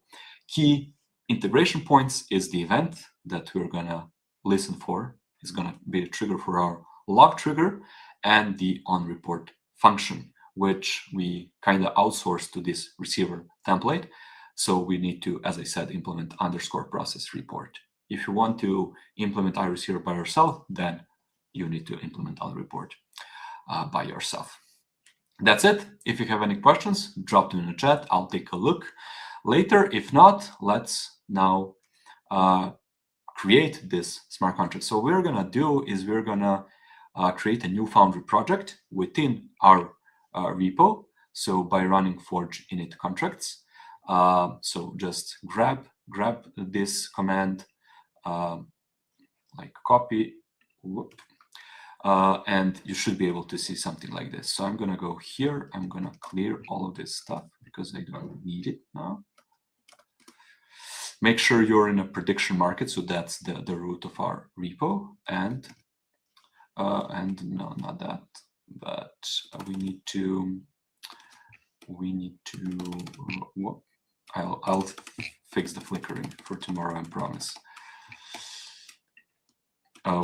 Key integration points is the event that we're going to listen for. It's going to be a trigger for our log trigger, and the onReport function, which we kind of outsource to this receiver template. So we need to, as I said, implement _process report. If you want to implement iReceiver by yourself, then you need to implement onReport by yourself. That's it. If you have any questions, drop them in the chat. I'll take a look later. If not, let's now create this smart contract. So what we're going to do is we're going to create a new Foundry project within our repo. So by running forge init contracts, so just grab this command, like copy, whoop, and you should be able to see something like this. So I'm going to go here. I'm going to clear all of this stuff because I don't need it now. Make sure you're in a prediction market. So that's the root of our repo. And no, not that, but we need to, I'll fix the flickering for tomorrow, I promise.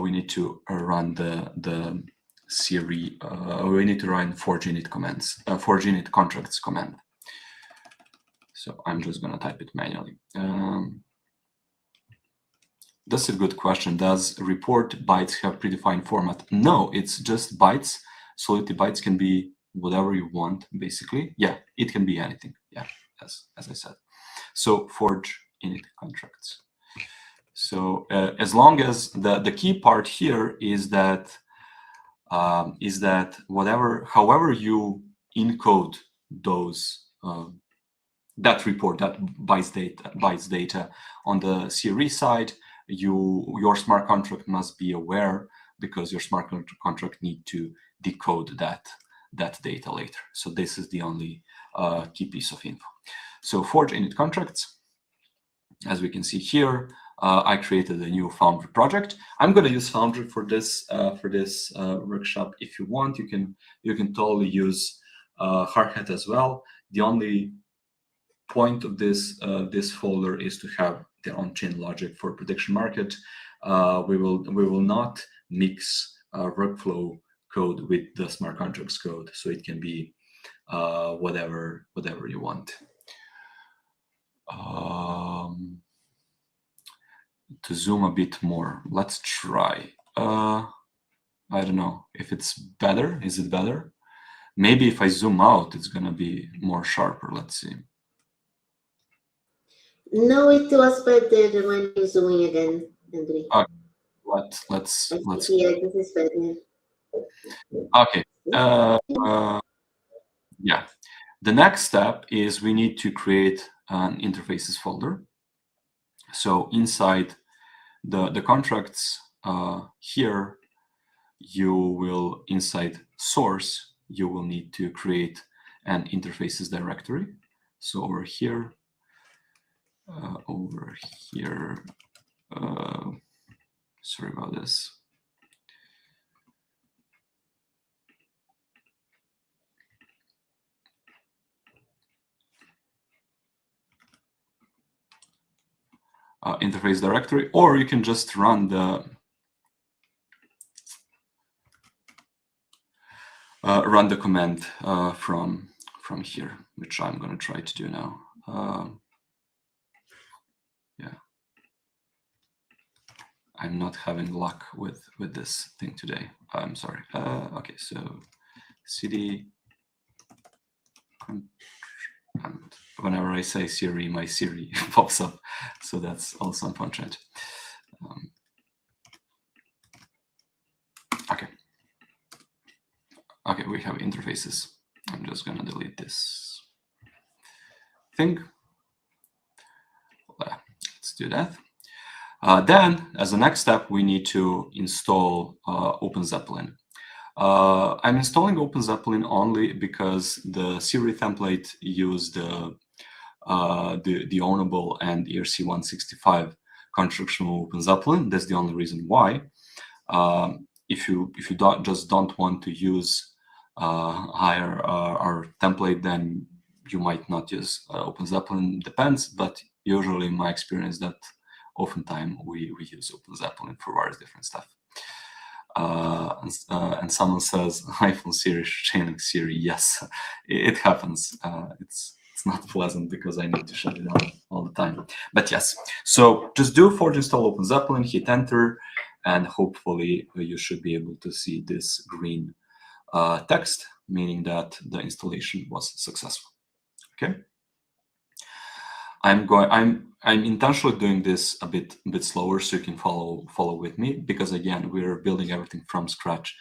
We need to run the CRE. We need to run forge init commands, forge init contracts command. So I'm just going to type it manually. That's a good question. Does report bytes have predefined format? No, it's just bytes. Solidity bytes can be whatever you want, basically. Yeah, it can be anything. Yeah, as I said. So forge init contracts. So as long as the key part here is that however you encode those that report, that bytes data on the CRE side, your smart contract must be aware, because your smart contract need to decode that data later. So this is the only key piece of info. So forge init contracts, as we can see here, I created a new Foundry project. I'm going to use Foundry for this workshop. If you want, you can totally use Hardhat as well. The only point of this folder is to have the on-chain logic for prediction market. We will not mix workflow code with the smart contracts code, so it can be whatever you want. To zoom a bit more, let's try. I don't know if it's better. Is it better? Maybe if I zoom out, it's gonna be more sharper. Let's see. No, it was better when you're zooming again, Andrei. Let's. Yeah, this is better. Okay. Yeah. The next step is we need to create an interfaces folder. So inside the contracts here, you will, inside source, you will need to create an interfaces directory. So over here, sorry about this. Interface directory, or you can just run the command from here, which I'm going to try to do now. Yeah, I'm not having luck with this thing today. I'm sorry. Okay, so cd, and whenever I say Siri, my Siri pops up. So that's also unfortunate. Okay, we have interfaces. I'm just going to delete this thing. Let's do that. Then, as a next step, we need to install OpenZeppelin. I'm installing OpenZeppelin only because the CRE template used the ownable and ERC-165 construction of OpenZeppelin. That's the only reason why. If you just don't want to use our template, then you might not use OpenZeppelin. Depends, but usually in my experience that oftentimes we use OpenZeppelin for various different stuff. And someone says iPhone series, Chainlink series. Yes, it happens. It's not pleasant because I need to shut it down all the time. But yes, so just do forge install OpenZeppelin, hit enter, and hopefully you should be able to see this green text, meaning that the installation was successful. Okay. I'm intentionally doing this a bit slower so you can follow with me, because again, we're building everything from scratch.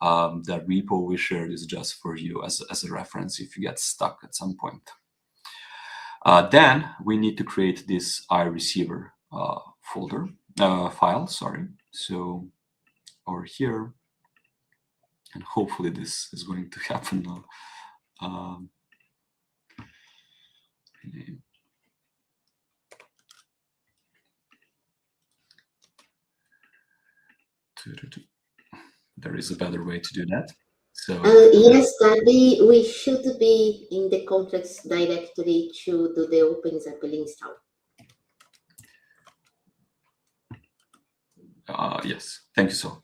the repo we shared is just for you as a reference if you get stuck at some point. Then we need to create this iReceiver file, sorry. So over here, and hopefully this is going to happen now. There is a better way to do that. So yes, Darby, we should be in the contracts directory to do the OpenZapple install. Yes, thank you, Sol.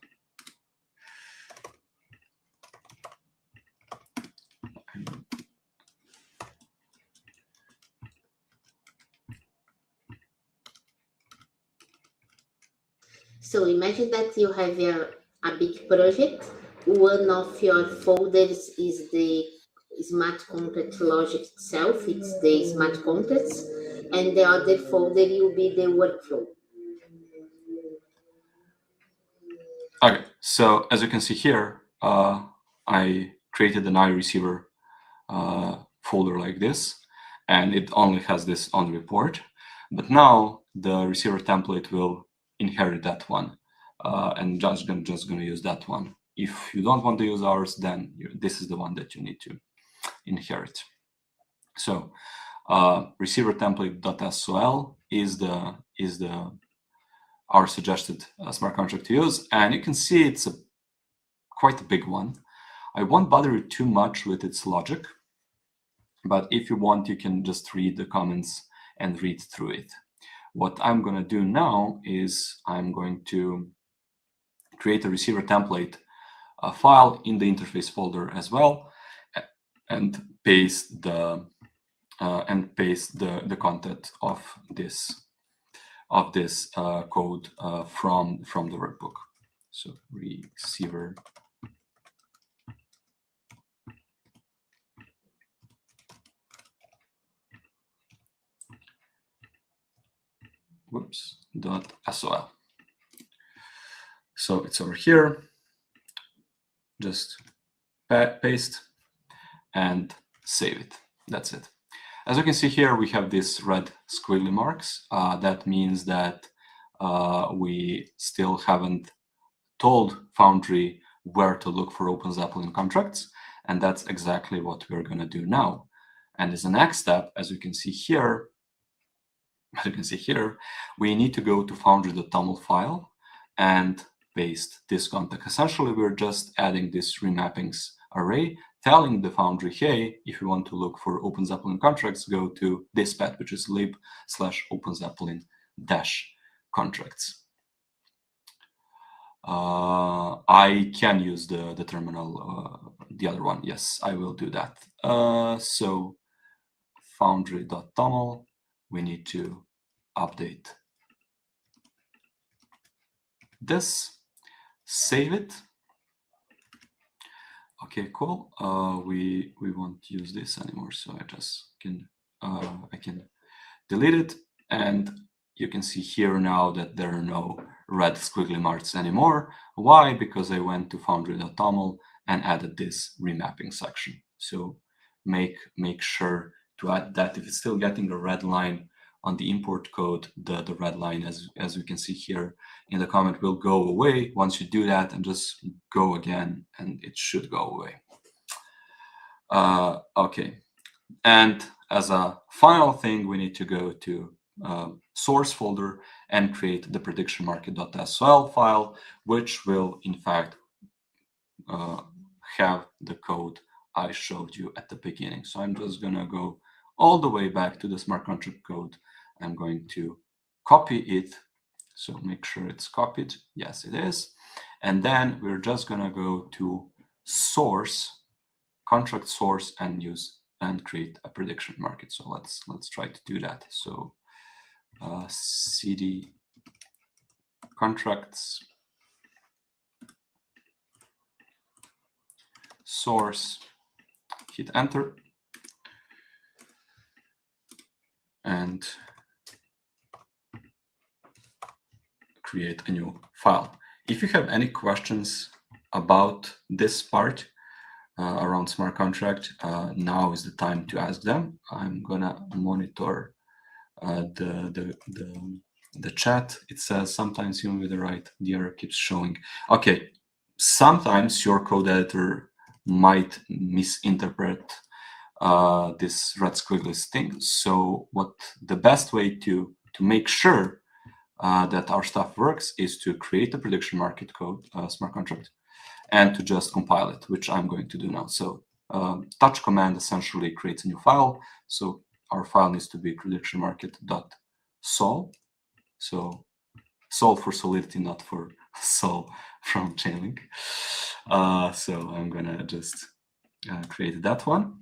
So imagine that you have a big project. One of your folders is the smart contract logic itself, it's the smart contracts, and the other folder will be the workflow. Okay, so as you can see here, I created an iReceiver folder like this, and it only has this on report. But now the receiver template will inherit that one, and just going to use that one. If you don't want to use ours, then this is the one that you need to inherit. So receiver template.sol is our suggested smart contract to use, and you can see it's quite a big one. I won't bother you too much with its logic, but if you want, you can just read the comments and read through it. What I'm going to do now is I'm going to create a receiver template file in the interface folder as well, and paste the content of this code from the workbook. So receiver .sol. So it's over here. Just paste and save it. That's it. As you can see here, we have these red squiggly marks. That means that we still haven't told Foundry where to look for OpenZapple contracts, and that's exactly what we're going to do now. And as a next step, as you can see here, we need to go to foundry.toml file and paste this context. Essentially, we're just adding this remappings array, telling the Foundry, hey, if you want to look for OpenZapple contracts, go to this path, which is lib/OpenZapple-contracts. I can use the terminal, the other one. Yes, I will do that. So foundry.toml, we need to update this, save it. Okay, cool. We won't use this anymore, so I just can I can delete it, and you can see here now that there are no red squiggly marks anymore. Why? Because I went to foundry.toml and added this remapping section. So make sure to add that. If it's still getting a red line on the import code, the red line, as you can see here in the comment, will go away once you do that, and just go again, and it should go away. Okay, and as a final thing, we need to go to source folder and create the prediction market.sol file, which will in fact have the code I showed you at the beginning. So I'm just gonna go all the way back to the smart contract code. I'm going to copy it. So make sure it's copied. Yes, it is. And then we're just gonna go to source, contract source, and create a prediction market. So let's try to do that. So cd contracts source, hit enter, and create a new file. If you have any questions about this part around smart contract, now is the time to ask them. I'm gonna monitor the chat. It says sometimes even with the right, the error keeps showing. Okay, sometimes your code editor might misinterpret this red squiggles thing. So what the best way to make sure that our stuff works is to create a prediction market code, smart contract, and to just compile it, which I'm going to do now. So touch command essentially creates a new file. So our file needs to be predictionmarket.sol. So sol for solidity, not for sol from Chainlink. So I'm gonna just create that one.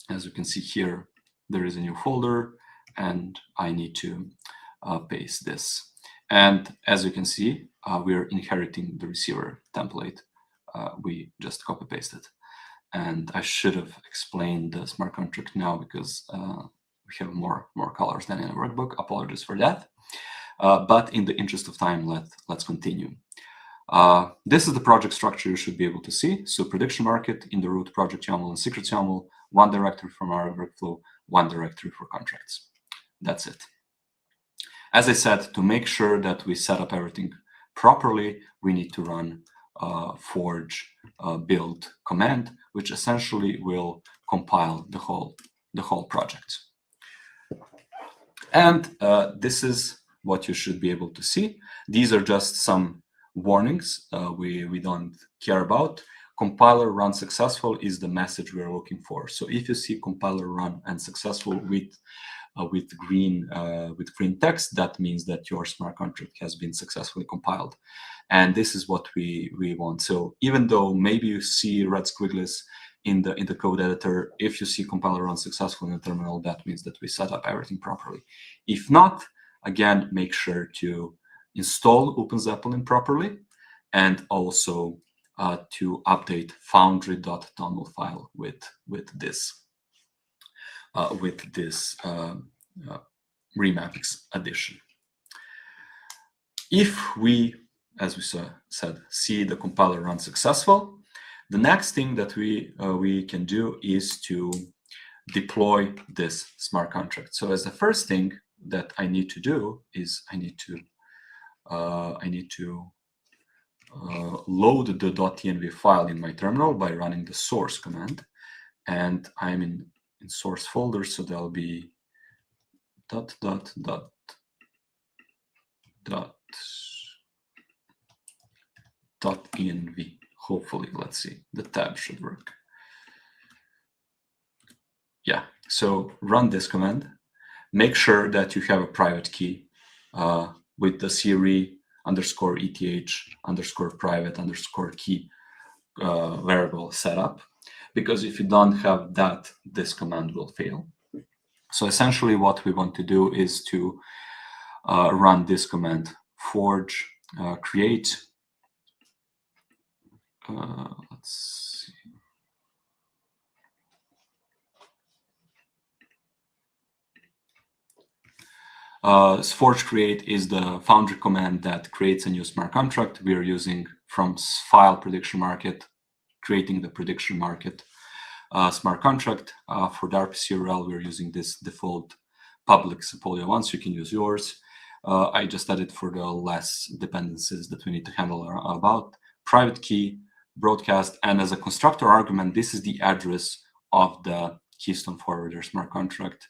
As you can see here, there is a new folder, and I need to paste this. And as you can see, we're inheriting the receiver template. We just copy pasted. And I should have explained the smart contract now because we have more colors than in the workbook. Apologies for that. But in the interest of time, let's continue. This is the project structure you should be able to see. So prediction market in the root project YAML and secret YAML, one directory from our workflow, one directory for contracts. That's it. As I said, to make sure that we set up everything properly, we need to run forge build command, which essentially will compile the whole project. And this is what you should be able to see. These are just some warnings we don't care about. Compiler run successful is the message we're looking for. So if you see compiler run and successful with green text, that means that your smart contract has been successfully compiled. And this is what we want. So even though maybe you see red squiggles in the code editor, if you see compiler run successful in the terminal, that means that we set up everything properly. If not, again, make sure to install OpenZeppelin properly, and also to update foundry.toml file with this remapix addition. If we, as we said, see the compiler run successful, the next thing that we can do is to deploy this smart contract. So as the first thing that I need to do is I need to load the .env file in my terminal by running the source command, and I'm in source folder, so there'll be .env. Hopefully, let's see, the tab should work. Yeah, so run this command. Make sure that you have a private key with the CRE _ETH_private_key variable set up, because if you don't have that, this command will fail. So essentially what we want to do is to run this command, forge create, let's see. Forge create is the Foundry command that creates a new smart contract. We are using from file prediction market, creating the prediction market smart contract. For the RPC URL, we're using this default public Sepolia one, so you can use yours. I just added for the less dependencies that we need to handle about private key, broadcast, and as a constructor argument, this is the address of the Keystone Forwarder smart contract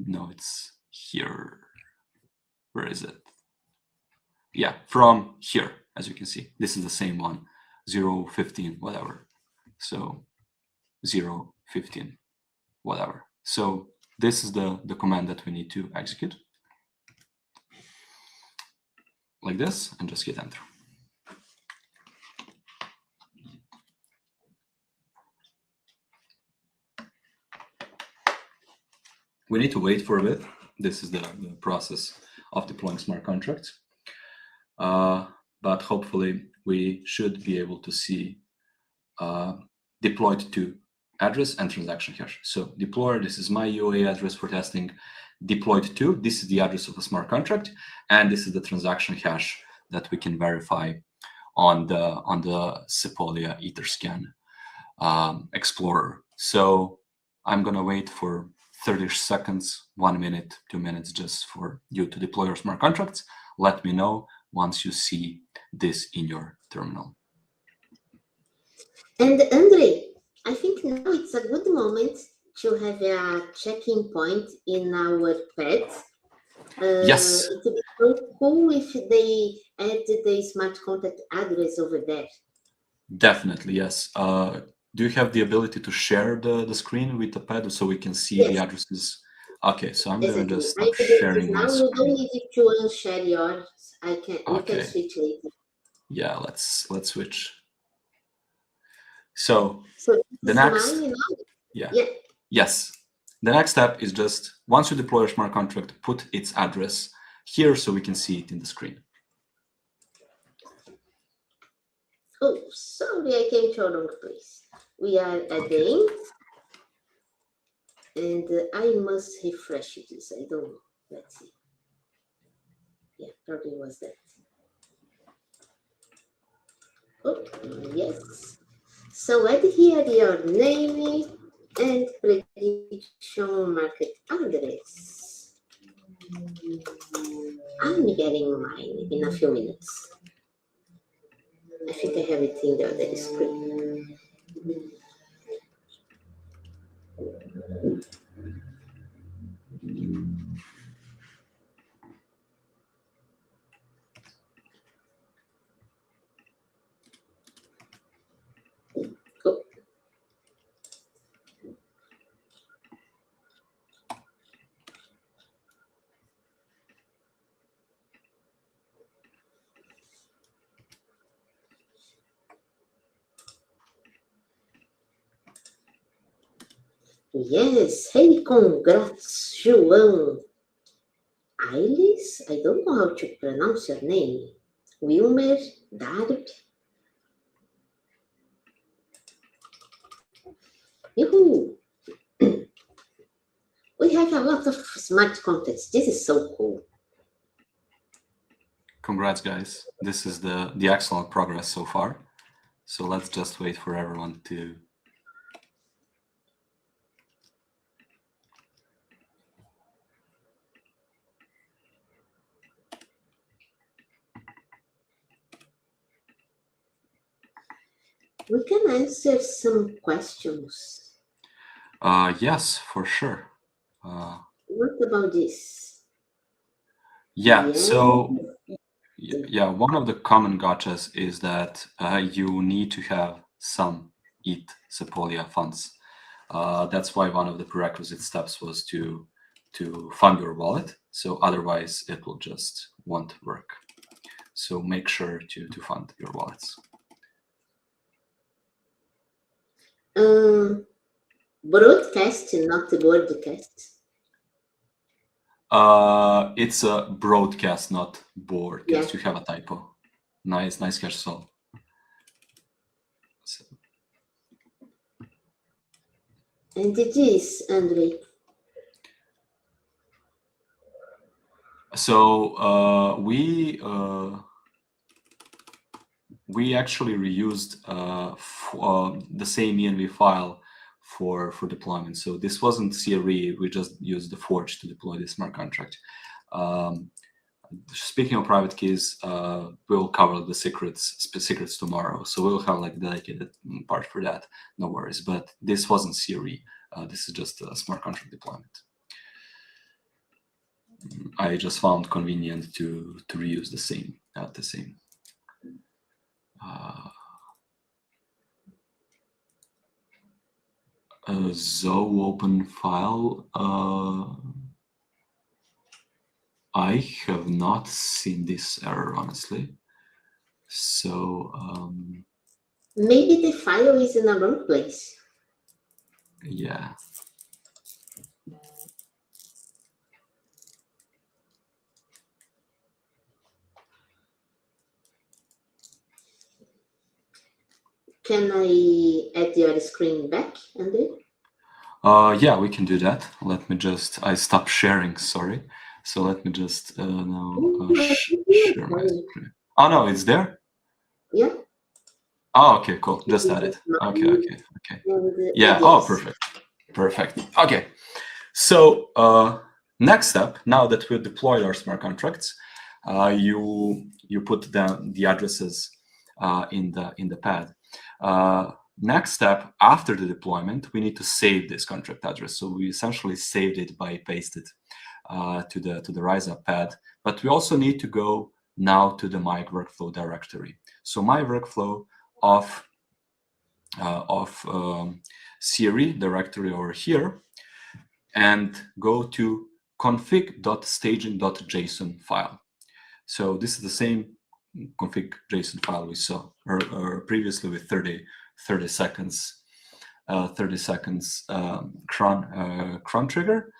no, it's here. Where is it? Yeah, from here, as you can see. This is the same one, 015, whatever. So 015, whatever. So this is the command that we need to execute. Like this, and just hit enter. We need to wait for a bit. This is the process of deploying smart contracts. But hopefully we should be able to see deployed to address and transaction hash. So deploy, this is my UA address for testing, deployed to. This is the address of a smart contract, and this is the transaction hash that we can verify on the Sepolia Etherscan Explorer. So I'm gonna wait for 30 seconds, 1 minute, 2 minutes, just for you to deploy your smart contracts. Let me know once you see this in your terminal. And Andre, I think now it's a good moment to have a checking point in our pad. Yes. It would be so cool if they add the smart contract address over there. Definitely, yes. Do you have the ability to share the screen with the pad so we can see Yes. the addresses? Okay, so I'm Exactly. gonna just I stop do this sharing my now. You don't screen. need to unshare yours. You can Okay. switch later. Yeah, let's switch. So So the this next, is mine now. yeah, yes. The next step is just once you deploy your smart contract, put its address here so we can see it in the screen. Oh, sorry, I came to a wrong place. We are at the end, and I must refresh this. I don't know. Let's see. Yeah, probably was that. Oh, yes. So add here your name and prediction market address. I'm getting mine in a few minutes. I think I have it in the other screen. Oh. Yes, hey, congrats, João. Ailis, I don't know how to pronounce your name. Wilmer, Darb. Yoo-hoo! We have a lot of smart contracts. This is so cool. Congrats, guys. This is the excellent progress so far. So let's just wait for everyone to... We can answer some questions. Yes, for sure. What about this? Yeah, so yeah, one of the common gotchas is that you need to have some ETH Sepolia funds. That's why one of the prerequisite steps was to fund your wallet. So otherwise it will just won't work. So make sure to fund your wallets. Broadcast, not broadcast. It's a broadcast, not broadcast. Yeah. You have a typo. Nice catch, Sol. So. And it is, Andre. So we actually reused the same env file for deployment. So this wasn't CRE. We just used the Forge to deploy this smart contract. Speaking of private keys, we'll cover the secrets tomorrow. So we'll have like a dedicated part for that. No worries. But this wasn't CRE. This is just a smart contract deployment. I just found convenient to reuse the same. Zo open file. I have not seen this error, honestly. So maybe the file is in a wrong place. Yeah. Can I add your screen back, Andre? Yeah, we can do that. Let me just, I stopped sharing, sorry. So let me just now share my screen. Oh, no, it's there? Yeah. Oh, okay, cool. Just add it. Okay. Yeah, oh, perfect. Okay. So next step, now that we deployed our smart contracts, you put down the addresses in the pad. Next step, after the deployment, we need to save this contract address. So we essentially saved it by pasted to the RiseUp pad, but we also need to go now to the my workflow directory. So my workflow of CRE directory over here, and go to config.staging.json file. So this is the same config.json file we saw previously with 30 seconds cron trigger.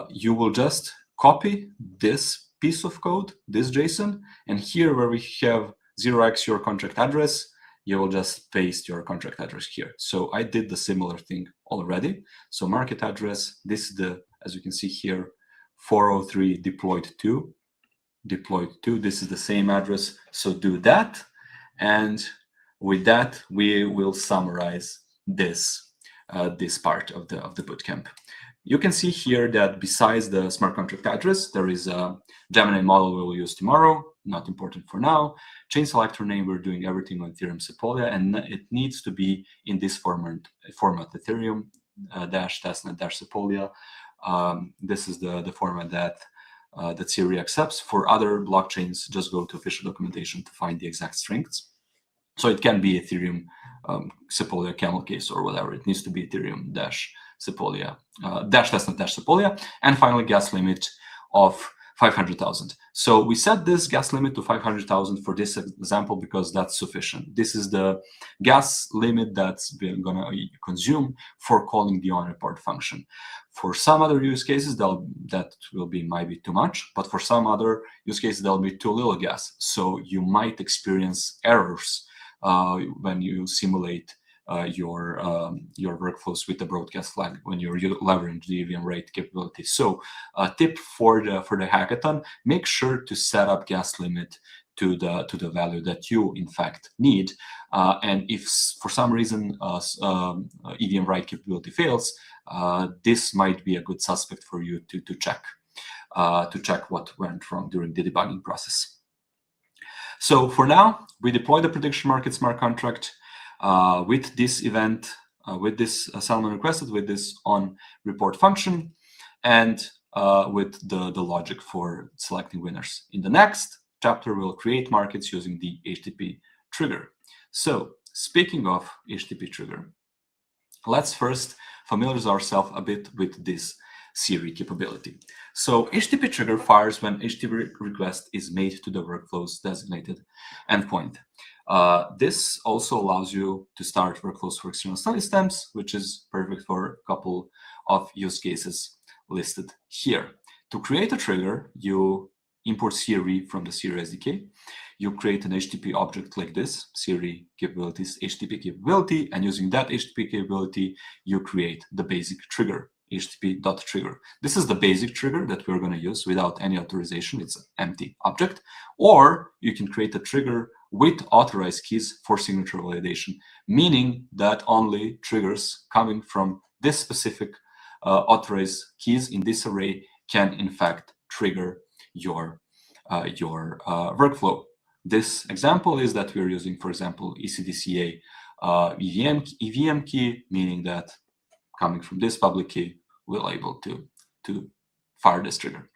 You will just copy this piece of code, this JSON, and here where we have 0x your contract address, you will just paste your contract address here. So I did the similar thing already. So market address, this is the, as you can see here, 403 deployed to. This is the same address. So do that. And with that, we will summarize this part of the bootcamp. You can see here that besides the smart contract address, there is a Gemini model we will use tomorrow, not important for now. Chain selector name, we're doing everything on Ethereum Sepolia, and it needs to be in this format Ethereum dash testnet dash Sepolia. This is the format that CRE accepts. For other blockchains, just go to official documentation to find the exact strings. So it can be Ethereum Sepolia camel case or whatever. It needs to be Ethereum dash Sepolia dash testnet dash Sepolia, and finally gas limit of 500,000. So we set this gas limit to 500,000 for this example because that's sufficient. This is the gas limit that's going to consume for calling the onReport function. For some other use cases, that will be might be too much, but for some other use cases, there'll be too little gas. So you might experience errors when you simulate your workflows with the broadcast flag when you're leveraging the EVM rate capability. So a tip for the hackathon: make sure to set up gas limit to the value that you in fact need. And if for some reason EVM write capability fails, this might be a good suspect for you to check what went wrong during the debugging process. So for now, we deploy the prediction market smart contract with this event, with this Salmon requested, with this on report function, and with the logic for selecting winners. In the next chapter, we'll create markets using the HTTP trigger. So speaking of HTTP trigger, let's first familiarize ourselves a bit with this CRE capability. So HTTP trigger fires when HTTP request is made to the workflow's designated endpoint. This also allows you to start workflows for external study stems, which is perfect for a couple of use cases listed here. To create a trigger, you import CRE from the CRE SDK. You create an HTTP object like this, CRE capabilities, HTTP capability, and using that HTTP capability, you create the basic trigger, HTTP.trigger. This is the basic trigger that we're going to use without any authorization. It's an empty object. Or you can create a trigger with authorized keys for signature validation, meaning that only triggers coming from this specific authorized keys in this array can in fact trigger your workflow. This example is that we're using, for example, ECDCA EVM key, meaning that coming from this public key, we're able to fire this trigger.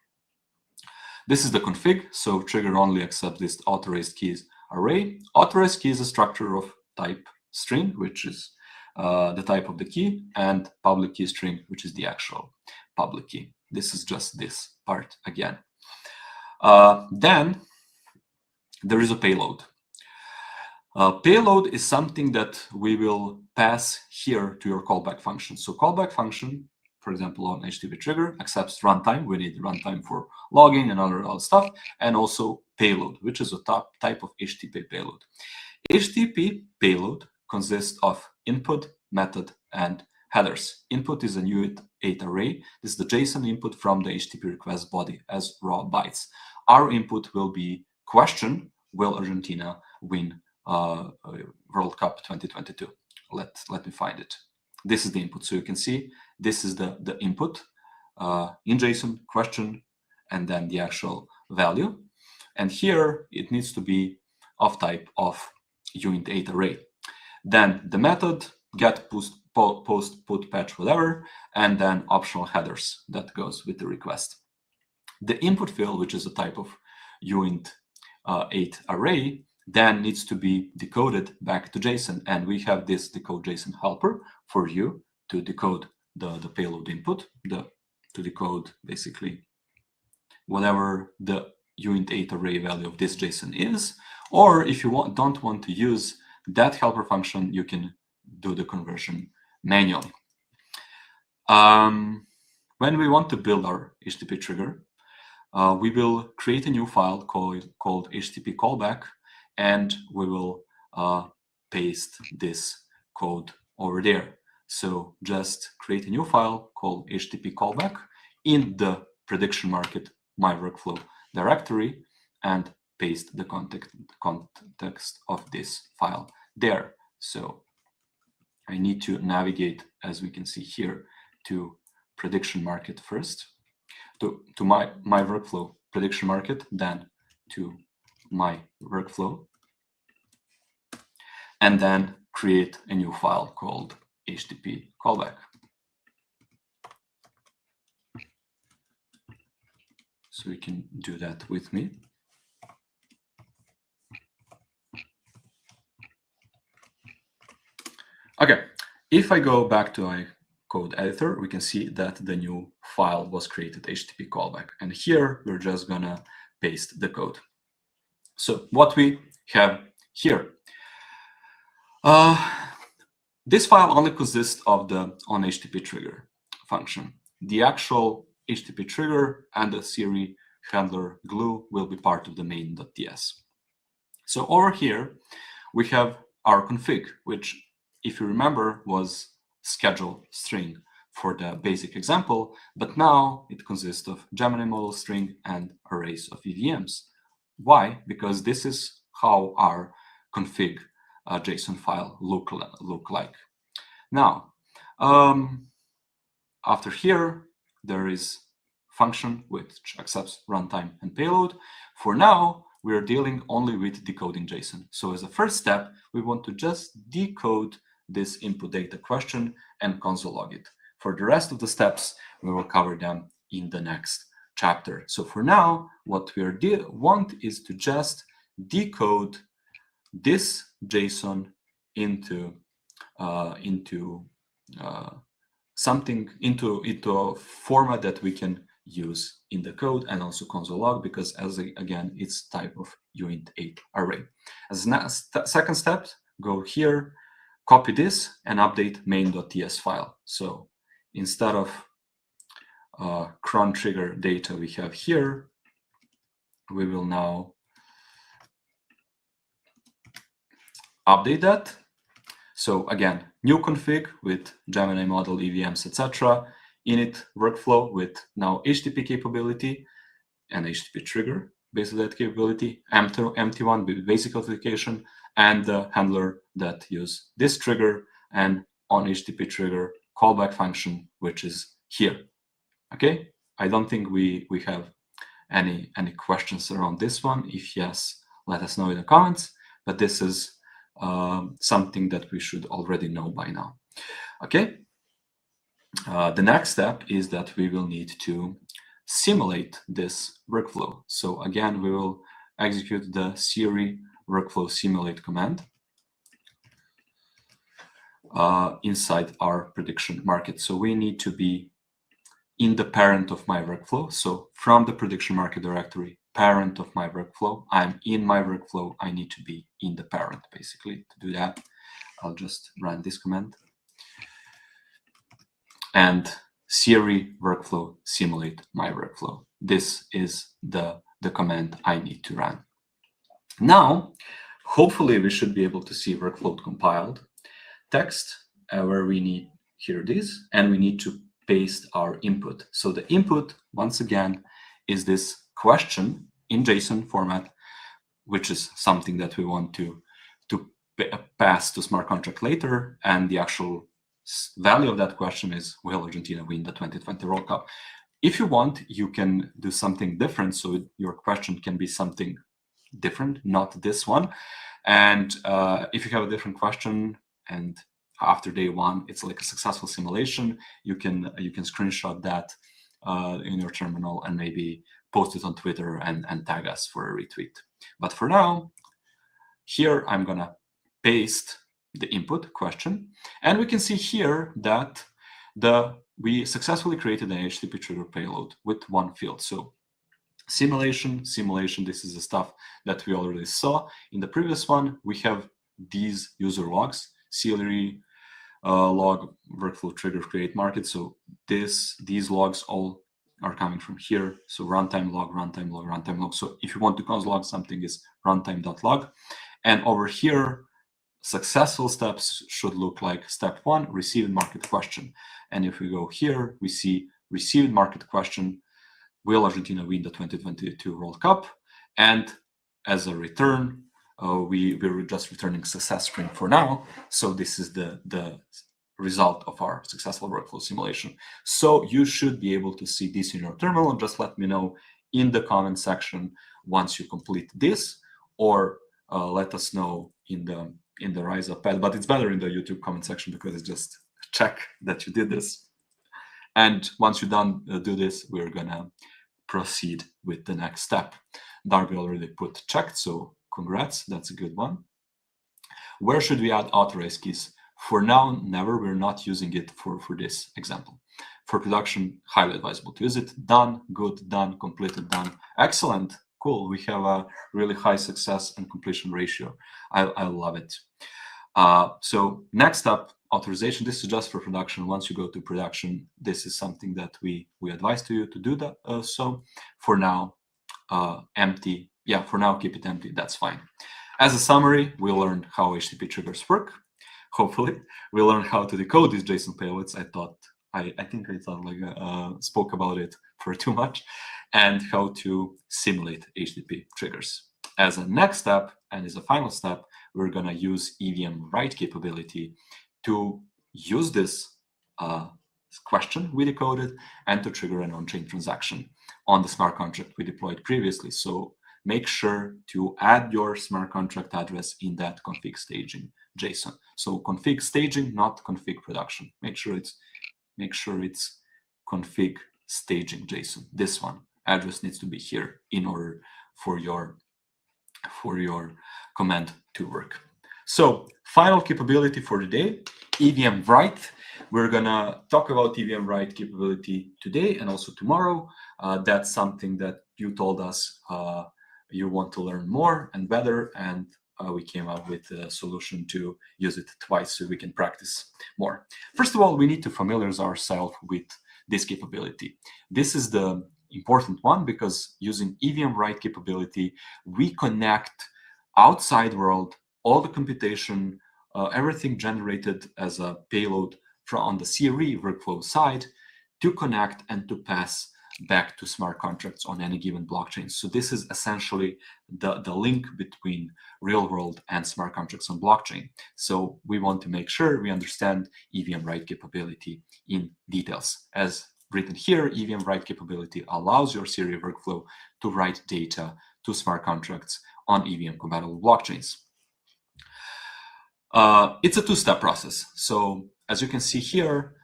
This is the config, so trigger only accepts this authorized keys array. Authorized key is a structure of type string, which is the type of the key, and public key string, which is the actual public key. This is just this part again. Then there is a payload. Payload is something that we will pass here to your callback function. So callback function, for example, on HTTP trigger, accepts runtime. We need runtime for logging and other stuff, and also payload, which is a type of HTTP payload. HTTP payload consists of input, method, and headers. Input is a uint8 array. This is the JSON input from the HTTP request body as raw bytes. Our input will be question: will Argentina win World Cup 2022? Let me find it. This is the input. So you can see this is the input in JSON, question, and then the actual value. And here it needs to be of type of uint8 array. Then the method get, post, put, patch, whatever, and then optional headers that goes with the request. The input field, which is a type of uint8 array, then needs to be decoded back to JSON. And we have this decode JSON helper for you to decode the payload input, to decode basically whatever the uint8 array value of this JSON is. Or if you don't want to use that helper function, you can do the conversion manually. When we want to build our HTTP trigger, we will create a new file called HTTP callback, and we will paste this code over there. So just create a new file called HTTP callback in the prediction market my workflow directory and paste the context of this file there. So I need to navigate, as we can see here, to prediction market first, to my workflow prediction market, then to my workflow, and then create a new file called HTTP callback. So you can do that with me. Okay, if I go back to my code editor, we can see that the new file was created, HTTP callback. And here we're just gonna paste the code. So what we have here, this file only consists of the onHTTP trigger function. The actual HTTP trigger and the CRE handler glue will be part of the main.ts. So over here, we have our config, which, if you remember, was schedule string for the basic example, but now it consists of Gemini model string and arrays of EVMs. Why? Because this is how our config JSON file look like. Now, after here, there is function which accepts runtime and payload. For now, we are dealing only with decoding JSON. So as a first step, we want to just decode this input data question and console log it. For the rest of the steps, we will cover them in the next chapter. So for now, what we want is to just decode this JSON into a format that we can use in the code and also console log, because again, it's type of uint8 array. As a second step, go here, copy this and update main.ts file. So instead of cron trigger data we have here, we will now update that. So again, new config with Gemini model, EVMs, etc. Init workflow with now HTTP capability and HTTP trigger based on that capability, empty one with basic authentication, and the handler that use this trigger and on HTTP trigger callback function, which is here. Okay, I don't think we have any questions around this one. If yes, let us know in the comments. But this is something that we should already know by now. Okay. The next step is that we will need to simulate this workflow. So again, we will execute the CRE workflow simulate command inside our prediction market. So we need to be in the parent of my workflow. So from the prediction market directory, parent of my workflow, I'm in my workflow. I need to be in the parent, basically. To do that, I'll just run this command. And CRE workflow simulate my workflow. This is the command I need to run. Now, hopefully we should be able to see workflow compiled text where we need here it is, and we need to paste our input. So the input, once again, is this question in JSON format, which is something that we want to pass to smart contract later, and the actual value of that question is, will Argentina win the 2020 World Cup? If you want, you can do something different, so your question can be something different, not this one. And if you have a different question, and after day one it's like a successful simulation, you can screenshot that in your terminal and maybe post it on Twitter and tag us for a retweet. But for now, here I'm gonna paste the input question, and we can see here that we successfully created an HTTP trigger payload with one field. So simulation, this is the stuff that we already saw in the previous one. We have these user logs, CRE log, workflow trigger, create market. So these logs all are coming from here. So runtime log, runtime log, runtime log. So if you want to conslog something, is runtime.log. And over here, successful steps should look like step 1, received market question. And if we go here, we see received market question, will Argentina win the 2022 World Cup? And as a return, we're just returning success string for now. So this is the result of our successful workflow simulation. So you should be able to see this in your terminal, and just let me know in the comment section once you complete this, or let us know in the Rise Up pad. But it's better in the YouTube comment section because it's just check that you did this. And once you're done do this, we're gonna proceed with the next step. Darby already put checked, so congrats, that's a good one. Where should we add authorized keys? For now, never. We're not using it for this example. For production, highly advisable to use it. Done, good, done, completed, done. Excellent, cool. We have a really high success and completion ratio. I love it. So next up, authorization. This is just for production. Once you go to production, this is something that we advise to you to do that. So for now, empty. Yeah, for now, keep it empty. That's fine. As a summary, we learned how HTTP triggers work. Hopefully, we learned how to decode these JSON payloads. I think I thought like spoke about it for too much, and how to simulate HTTP triggers. As a next step, and as a final step, we're gonna use EVM write capability to use this question we decoded and to trigger an on-chain transaction on the smart contract we deployed previously. So make sure to add your smart contract address in that config staging JSON. So config staging, not config production. Make sure it's config staging JSON. This one address needs to be here in order for your command to work. So final capability for today, EVM write. We're gonna talk about EVM write capability today and also tomorrow. That's something that you told us you want to learn more and better, and we came up with a solution to use it twice so we can practice more. First of all, we need to familiarize ourselves with this capability. This is the important one because using EVM write capability, we connect outside world, all the computation, everything generated as a payload on the CRE workflow side to connect and to pass back to smart contracts on any given blockchain. So this is essentially the link between real world and smart contracts on blockchain. So we want to make sure we understand EVM write capability in details. As written here, EVM write capability allows your CRE workflow to write data to smart contracts on EVM compatible blockchains. It's a two-step process. So as you can see here,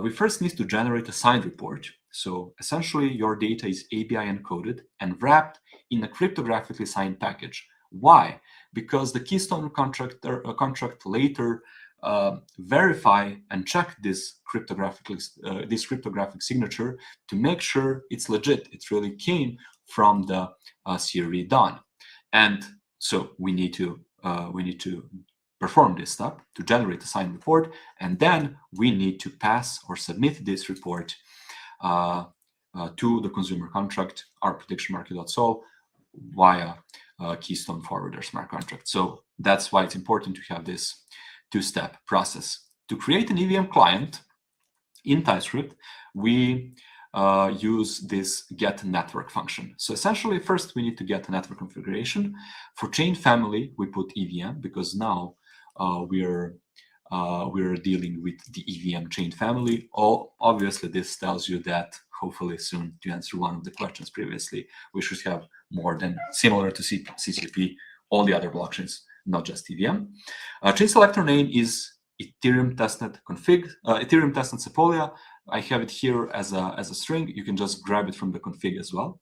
we first need to generate a signed report. So essentially, your data is API encoded and wrapped in a cryptographically signed package. Why? Because the Keystone contract later verify and check this cryptographic signature to make sure it's legit. It really came from the CRE DON. And so we need to perform this step to generate a signed report, and then we need to pass or submit this report to the consumer contract, our prediction market.sol, via Keystone Forwarder smart contract. So that's why it's important to have this two-step process. To create an EVM client, in TypeScript, we use this get network function. So essentially, first we need to get a network configuration. For chain family, we put EVM because now we're dealing with the EVM chain family. Obviously, this tells you that hopefully soon, to answer one of the questions previously, we should have more than, similar to CCP, all the other blockchains, not just EVM. Chain selector name is Ethereum testnet config, Ethereum testnet Sepolia. I have it here as a string. You can just grab it from the config as well,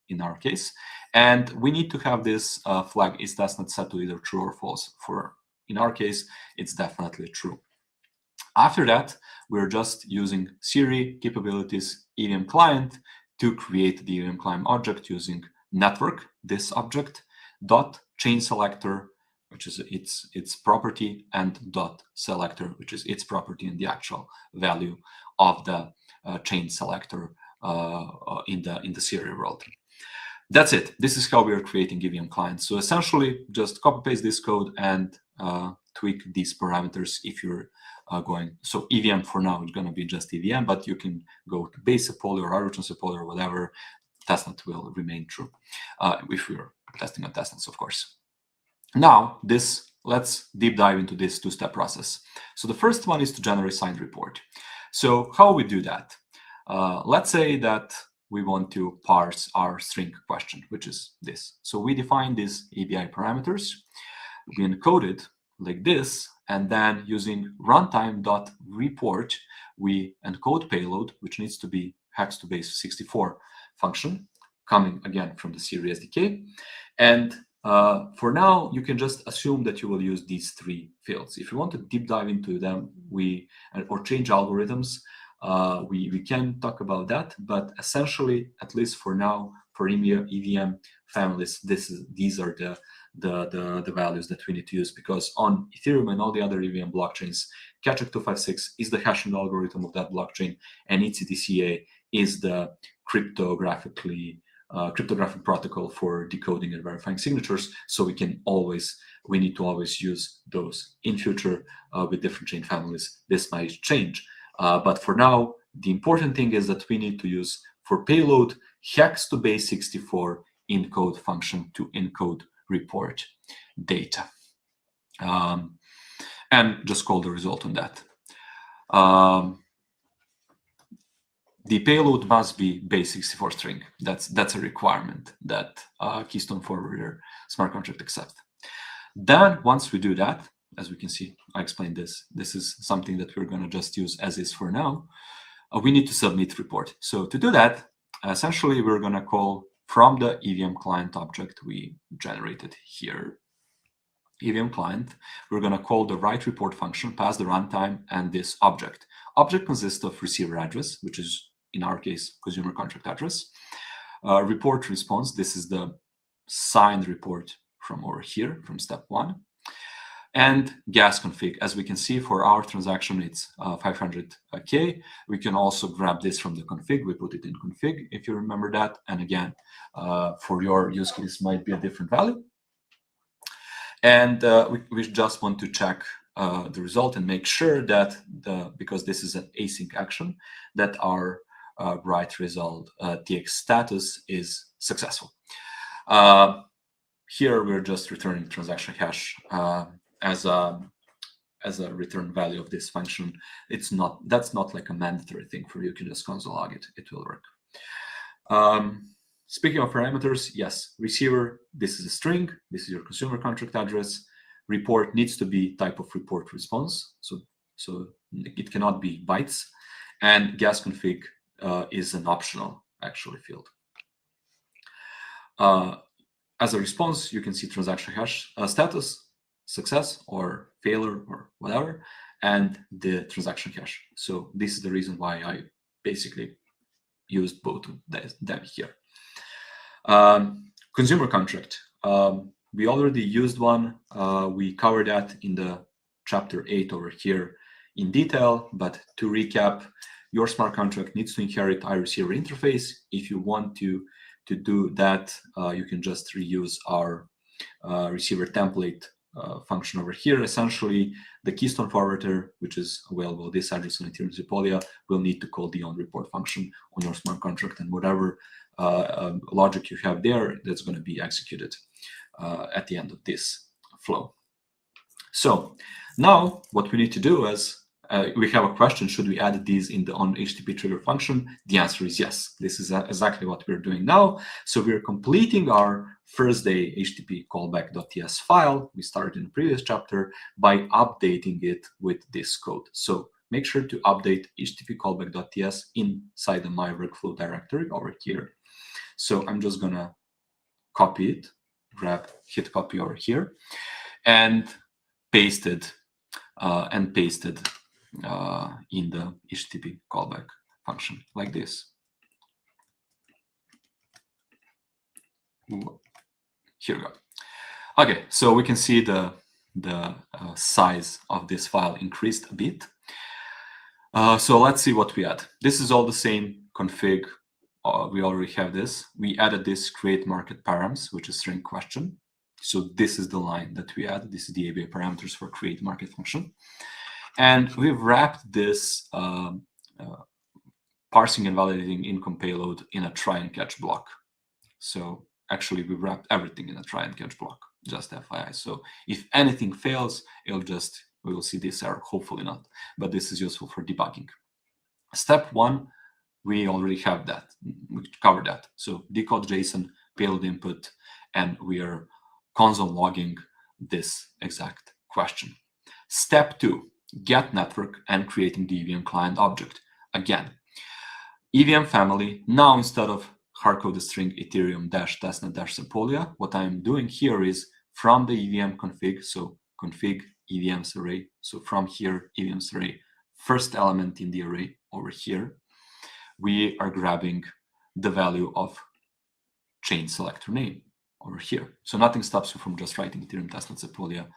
in our case. And we need to have this flag is testnet set to either true or false. In our case, it's definitely true. After that, we're just using CRE capabilities EVM client to create the EVM client object using network, this object, dot chain selector, which is its property, and dot selector, which is its property and the actual value of the chain selector in the CRE world. That's it. This is how we are creating EVM clients. So essentially, just copy paste this code and tweak these parameters if you're going. So EVM for now is going to be just EVM, but you can go to base Sepolia or origin Sepolia or whatever. Testnet will remain true if we're testing on testnets, of course. Now, let's deep dive into this two-step process. So the first one is to generate signed report. So how we do that? Let's say that we want to parse our string question, which is this. So we define these ABI parameters. We encode it like this, and then using runtime.report, we encode payload, which needs to be hex to base 64 function, coming again from the CRE SDK. And for now, you can just assume that you will use these three fields. If you want to deep dive into them, or change algorithms, we can talk about that. But essentially, at least for now, for EVM families, these are the values that we need to use, because on Ethereum and all the other EVM blockchains, Catch256 is the hashing algorithm of that blockchain, and ECDCA is the cryptographic protocol for decoding and verifying signatures. So we need to always use those. In future, with different chain families, this might change. But for now, the important thing is that we need to use for payload hex to base 64 encode function to encode report data, and just call the result on that. The payload must be base 64 string. That's a requirement that Keystone Forwarder smart contract accepts. Then once we do that, as we can see, I explained this. This is something that we're going to just use as is for now. We need to submit report. So to do that, essentially, we're going to call from the EVM client object we generated here, EVM client, we're going to call the write report function, pass the runtime, and this object. Object consists of receiver address, which is, in our case, consumer contract address. Report response, this is the signed report from over here, from step 1. And gas config. As we can see, for our transaction, it's 500K. We can also grab this from the config. We put it in config, if you remember that. And again, for your use case, might be a different value. And we just want to check the result and make sure that, because this is an async action, that our write result TX status is successful. Here, we're just returning transaction hash as a return value of this function. That's not like a mandatory thing for you. You can just console log it. It will work. Speaking of parameters, yes, receiver, this is a string. This is your consumer contract address. Report needs to be type of report response. So it cannot be bytes. And gas config is an optional, actually, field. As a response, you can see transaction hash status, success or failure or whatever, and the transaction hash. So this is the reason why I basically used both of them here. Consumer contract. We already used one. We covered that in the chapter 8 over here in detail. But to recap, your smart contract needs to inherit iReceiver interface. If you want to do that, you can just reuse our receiver template function over here. Essentially, the keystone forwarder, which is available this address on Ethereum Sepolia, will need to call the onReport function on your smart contract, and whatever logic you have there, that's going to be executed at the end of this flow. So now what we need to do is we have a question: should we add these in the on HTTP trigger function? The answer is yes. This is exactly what we're doing now. So we're completing our first day HTTP callback.ts file we started in the previous chapter by updating it with this code. So make sure to update HTTP callback.ts inside the my workflow directory over here. So I'm just gonna copy it, hit copy over here, and paste it in the HTTP callback function like this. Here we go. Okay, so we can see the size of this file increased a bit. So let's see what we add. This is all the same config. We already have this. We added this create market params, which is string question. So this is the line that we add. This is the ABI parameters for create market function. And we've wrapped this parsing and validating income payload in a try and catch block. So actually we wrapped everything in a try and catch block, just FYI. So if anything fails, we will see this error, hopefully not, but this is useful for debugging. Step 1, we already have that, we covered that. So decode JSON, payload input, and we are console logging this exact question. Step 2, get network and creating the EVM client object. Again, EVM family, now instead of hardcoded string Ethereum -testnet -Sepolia, what I'm doing here is from the EVM config, so config EVMs array. So from here, EVMs array, first element in the array over here, we are grabbing the value of chain selector name over here. So nothing stops you from just writing Ethereum testnet Sepolia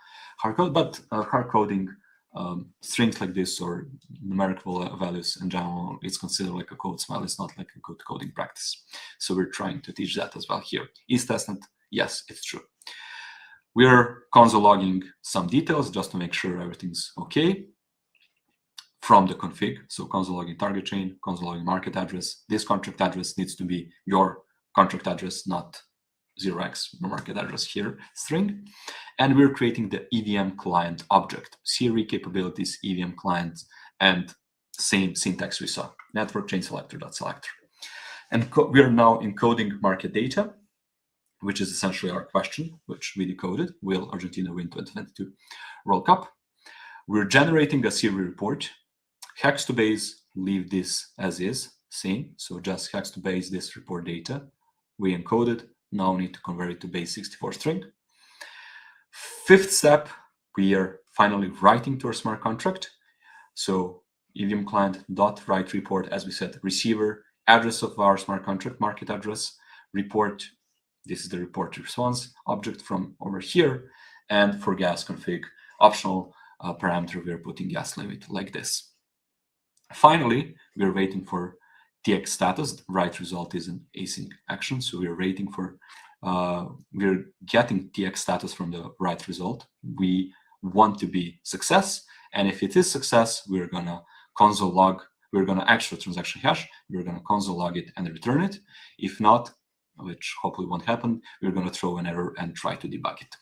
hardcode, but hardcoding strings like this or numerical values in general, it's considered like a code smile. It's not like a good coding practice. So we're trying to teach that as well here. Is testnet? Yes, it's true. We're console logging some details just to make sure everything's okay from the config. So console logging target chain, console logging market address. This contract address needs to be your contract address, not 0x market address here string. And we're creating the EVM client object, CRE capabilities, EVM client, and same syntax we saw, network chain selector dot selector. And we are now encoding market data, which is essentially our question, which we decoded. Will Argentina win 2022 World Cup? We're generating a CRE report. Hex to base, leave this as is, same. So just hex to base this report data. We encoded. Now we need to convert it to base 64 string. Fifth step, we are finally writing to our smart contract. So EVM client dot write report, as we said, receiver, address of our smart contract, market address, report. This is the report response object from over here. And for gas config, optional parameter, we are putting gas limit like this. Finally, we are waiting for TX status. The right result is an async action. So we are waiting for, we're getting TX status from the right result. We want to be success. And if it is success, we're going to console log, we're going to extra transaction hash, we're going to console log it and return it. If not, which hopefully won't happen, we're going to throw an error and try to debug it.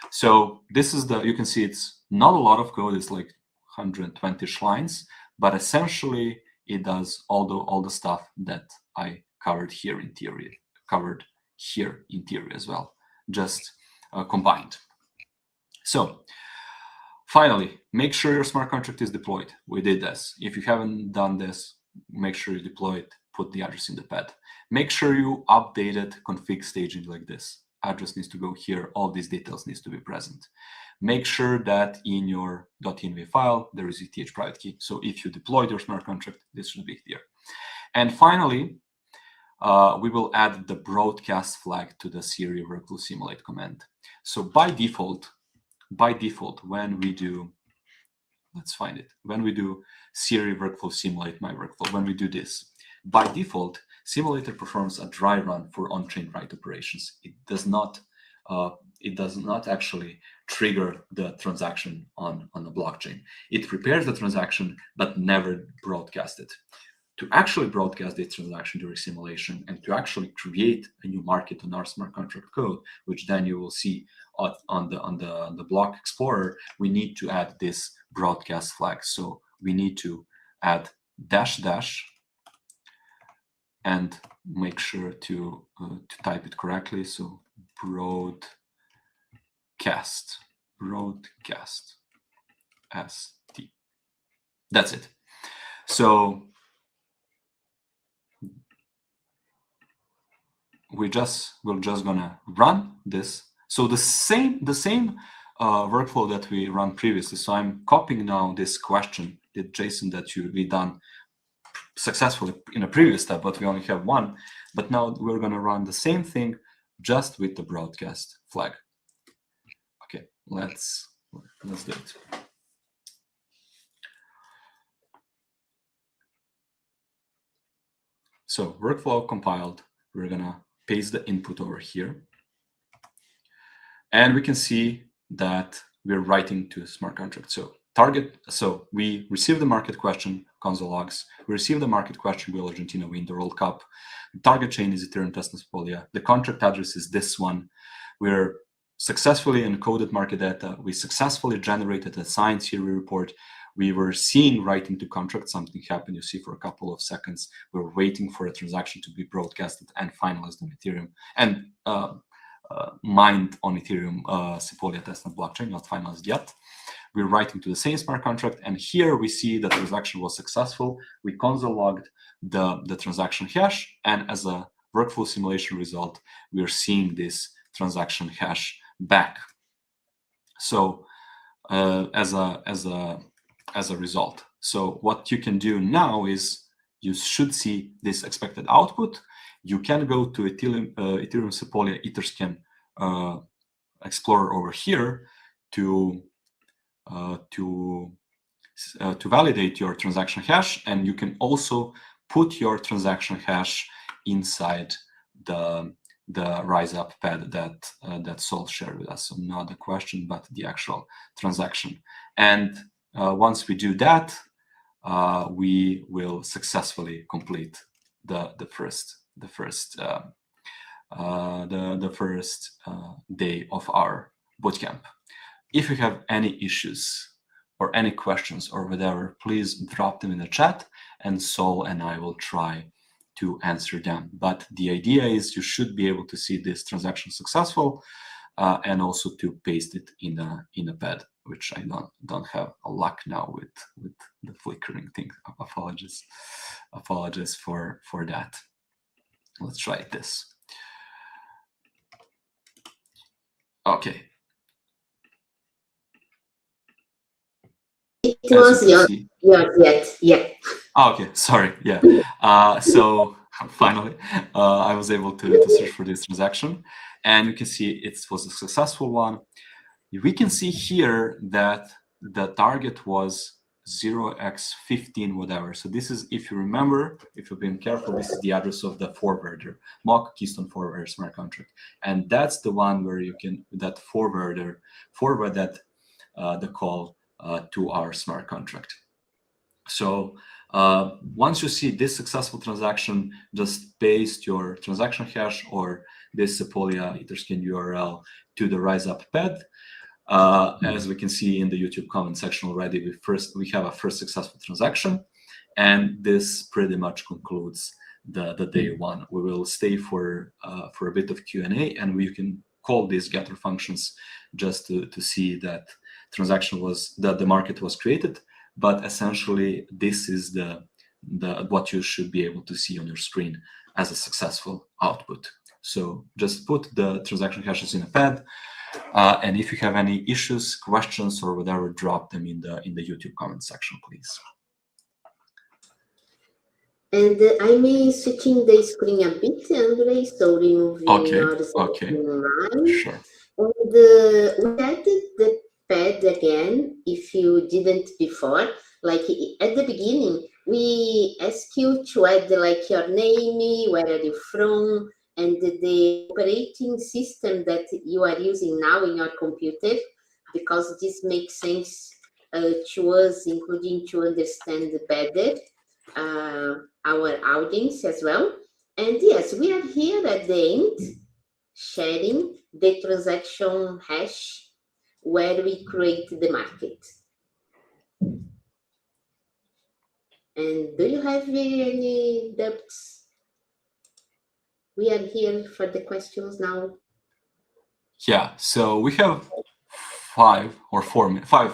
So this is you can see it's not a lot of code. It's like 120-ish lines, but essentially it does all the stuff that I covered here in theory, as well, just combined. So finally, make sure your smart contract is deployed. We did this. If you haven't done this, make sure you deploy it, put the address in the pad. Make sure you updated config staging like this. Address needs to go here. All these details needs to be present. Make sure that in your .env file, there is ETH private key. So if you deployed your smart contract, this should be here. And finally, we will add the broadcast flag to the CRE workflow simulate command. So by default, when we do, let's find it. When we do CRE workflow simulate my workflow, when we do this, by default, simulator performs a dry run for on-chain write operations. It does not it does not actually trigger the transaction on the blockchain. It prepares the transaction, but never broadcasts it. To actually broadcast this transaction during simulation and to actually create a new market on our smart contract code, which then you will see on the block explorer, we need to add this broadcast flag. So we need to add -- and make sure to type it correctly. So broadcast ST. That's it. So we're just gonna run this. So the same workflow that we run previously. So I'm copying now this question, the JSON that we done successfully in a previous step, but we only have one. But now we're gonna run the same thing, just with the broadcast flag. Okay, let's do it. So workflow compiled. We're gonna paste the input over here. And we can see that we're writing to a smart contract. So we receive the market question, console logs. We receive the market question, will Argentina win the World Cup? The target chain is Ethereum testnet Sepolia. The contract address is this one. We're successfully encoded market data. We successfully generated a signed CRE report. We were seeing writing to contract, something happened, you see, for a couple of seconds. We were waiting for a transaction to be broadcasted and finalized on Ethereum and mined on Ethereum Sepolia testnet blockchain, not finalized yet. We're writing to the same smart contract, and here we see the transaction was successful. We console logged the transaction hash, and as a workflow simulation result, we are seeing this transaction hash back. So as a result. So what you can do now is you should see this expected output. You can go to Ethereum Sepolia Etherscan Explorer over here to validate your transaction hash, and you can also put your transaction hash inside the RiseUp pad that Sol shared with us. So not the question, but the actual transaction. And once we do that, we will successfully complete the first day of our bootcamp. If you have any issues or any questions or whatever, please drop them in the chat, and Sol and I will try to answer them. But the idea is you should be able to see this transaction successful, and also to paste it in a pad, which I don't have a luck now with the flickering thing. Apologies for that. Let's try this. Okay. It was your yet, yeah. Oh, okay, sorry, yeah. So finally, I was able to search for this transaction, and you can see it was a successful one. We can see here that the target was 0x15 whatever. So this is, if you remember, if you've been careful, this is the address of the forwarder, mock Keystone forwarder smart contract, and that's the one where you can forward that the call to our smart contract. So once you see this successful transaction, just paste your transaction hash or this Sepolia Etherscan URL to the RiseUp pad. As we can see in the YouTube comment section already, we have a first successful transaction, and this pretty much concludes the day one. We will stay for a bit of Q&A, and we can call these getter functions just to see that the market was created. But essentially, this is what you should be able to see on your screen as a successful output. So just put the transaction hashes in a pad, and if you have any issues, questions, or whatever, drop them in the YouTube comment section, please. And I may switching the screen a bit, Andre, so removing your line. Sure. And we added the pad again, if you didn't before. Like at the beginning, we ask you to add like your name, where are you from, and the operating system that you are using now in your computer, because this makes sense to us, including to understand better our audience as well. And yes, we are here at the end, sharing the transaction hash where we create the market. And do you have any doubts? We are here for the questions now. Yeah, so we have 5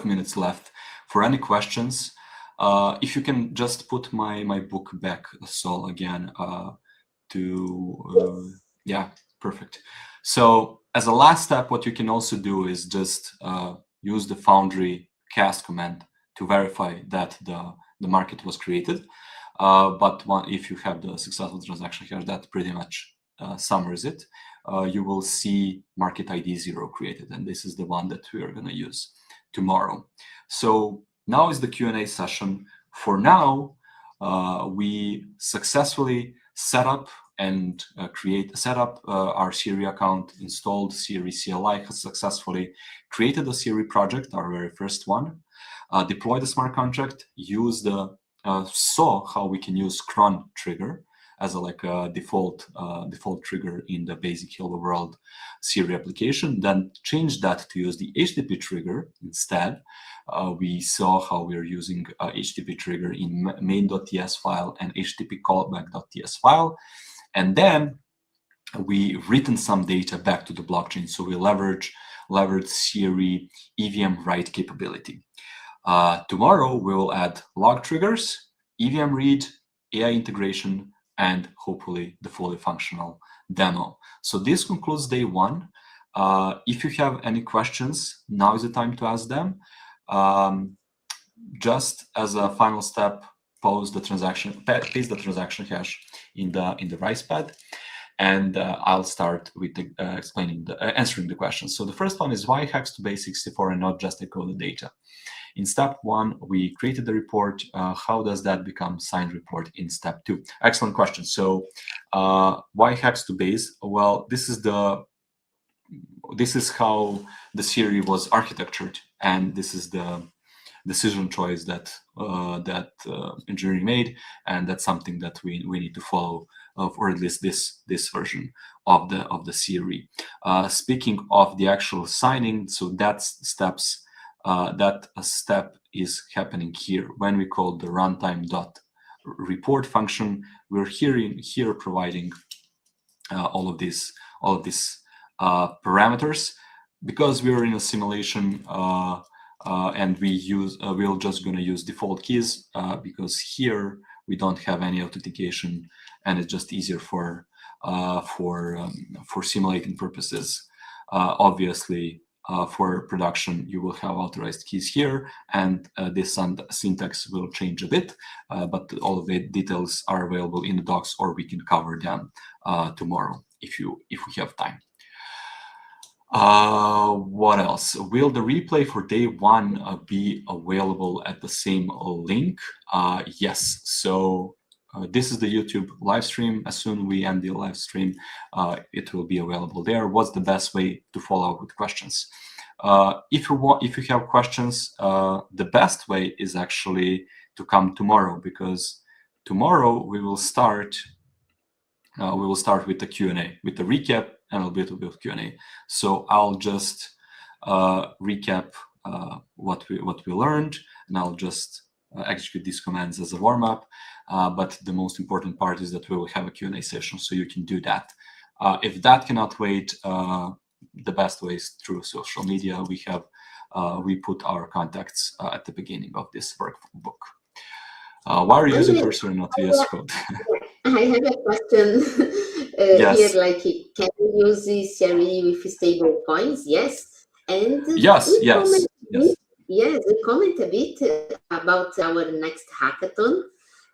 minutes left for any questions. If you can just put my book back, Sol, again, yeah, perfect. So as a last step, what you can also do is just use the Foundry cast command to verify that the market was created. But if you have the successful transaction here, that pretty much summarizes it. You will see market ID 0 created, and this is the one that we are going to use tomorrow. So now is the Q&A session. For now, we successfully set up and set up our CRE account, installed CRE CLI, has successfully created a CRE project, our very first one, deployed the smart contract, saw how we can use cron trigger as a default trigger in the basic Hello World CRE application, then changed that to use the HTTP trigger instead. We saw how we're using HTTP trigger in main.ts file and HTTP callback.ts file. And then we've written some data back to the blockchain. So we leverage CRE EVM write capability. Tomorrow, we will add log triggers, EVM read, AI integration, and hopefully the fully functional demo. So this concludes day 1. If you have any questions, now is the time to ask them. Just as a final step, paste the transaction hash in the rice pad, and I'll start with answering the questions. So the first one is, why hex to base 64 and not just encode the data? In step 1, we created the report. How does that become signed report in step 2? Excellent question. So why hex to base? Well, this is how the CRE was architectured, and this is the decision choice that engineering made, and that's something that we need to follow, or at least this version of the CRE. Speaking of the actual signing, so that step is happening here when we call the runtime.report function. We're here providing all of these parameters, because we're in a simulation. And we're just going to use default keys because here we don't have any authentication, and it's just easier for simulating purposes. Obviously, for production, you will have authorized keys here, and this syntax will change a bit, but all of the details are available in the docs, or we can cover them tomorrow if we have time. What else? Will the replay for day 1 be available at the same link? Yes. So this is the YouTube live stream. As soon as we end the live stream, it will be available there. What's the best way to follow up with questions? If you have questions, the best way is actually to come tomorrow, because tomorrow we will start with the Q&A, with the recap and a bit of Q&A. So I'll just recap what we learned, and I'll just execute these commands as a warm-up. But the most important part is that we will have a Q&A session, so you can do that. If that cannot wait, the best way is through social media. We put our contacts at the beginning of this workbook. Why are you using cursor and not VS Code? I have a question Yes. here, like, can you use the CRE with stable coins? Yes. And yes. we comment a bit about our next hackathon,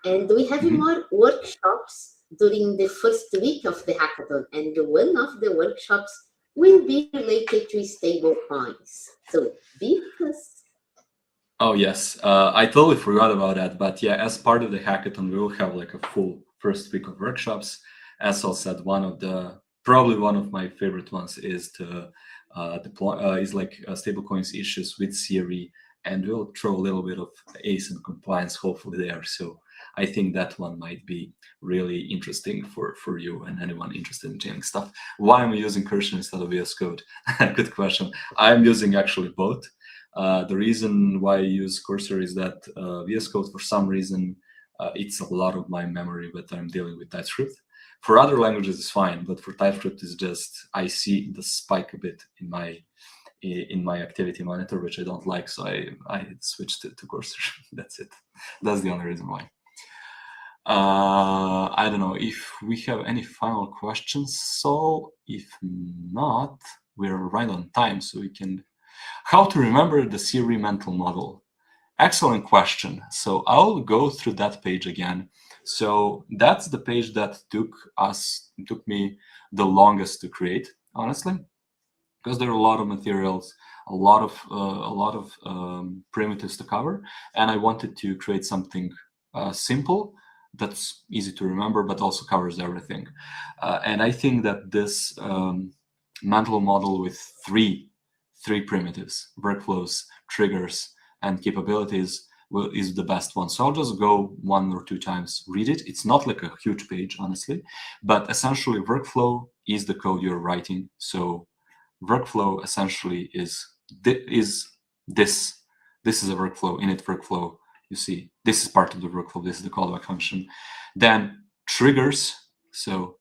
and we have more workshops during the first week of the hackathon, and one of the workshops will be related to stable coins. So be with us. Oh yes, I totally forgot about that. But yeah, as part of the hackathon, we will have like a full first week of workshops, as Saul said, probably one of my favorite ones is to deploy stablecoins issues with CRE, and we'll throw a little bit of ASIN compliance hopefully there. So I think that one might be really interesting for you and anyone interested in Chainlink stuff. Why am I using Cursor instead of VS Code? Good question. I'm using actually both. The reason why I use Cursor is that VS Code, for some reason, it's a lot of my memory, but I'm dealing with TypeScript. For other languages, it's fine, but for TypeScript, it's just I see the spike a bit in my activity monitor, which I don't like, so I switched to Cursor. That's it. That's the only reason why. I don't know if we have any final questions. So if not, we're right on time, so we can. How to remember the CRE mental model? Excellent question. So I'll go through that page again. So that's the page that took me the longest to create, honestly, because there are a lot of materials, a lot of primitives to cover, and I wanted to create something simple that's easy to remember, but also covers everything. And I think that this mental model with three primitives, workflows, triggers, and capabilities is the best one. So I'll just go 1 or 2 times, read it. It's not like a huge page, honestly, but essentially workflow is the code you're writing. So workflow essentially is this. This is a workflow, init workflow. You see, this is part of the workflow. This is the callback function. Then triggers. So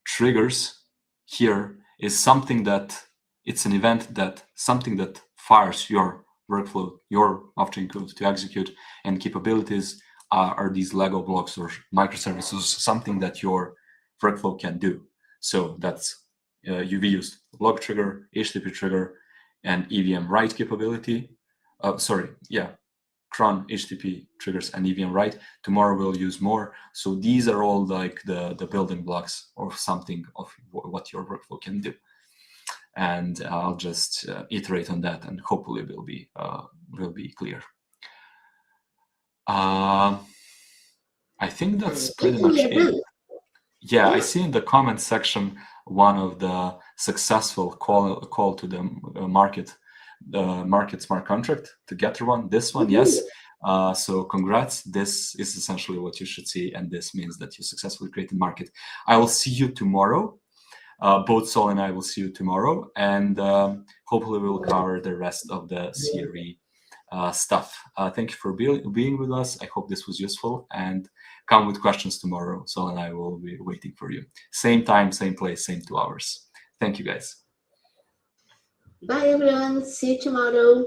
triggers here is something that it's an event something that fires your workflow, your off-chain code to execute, and capabilities are these Lego blocks or microservices, something that your workflow can do. So that's we used log trigger, HTTP trigger, and EVM write capability. Cron, HTTP triggers, and EVM write. Tomorrow we'll use more. So these are all like the building blocks of something of what your workflow can do. And I'll just iterate on that, and hopefully will be clear. I think that's pretty much it. Yeah, I see in the comment section one of the successful call to the market smart contract to get one. This one, yes. So congrats. This is essentially what you should see, and this means that you successfully created market. I will see you tomorrow. Both Sol and I will see you tomorrow, and hopefully we'll cover the rest of the CRE stuff. Thank you for being with us. I hope this was useful, and come with questions tomorrow. Sol and I will be waiting for you. Same time, same place, same 2 hours. Thank you, guys. Bye, everyone. See you tomorrow.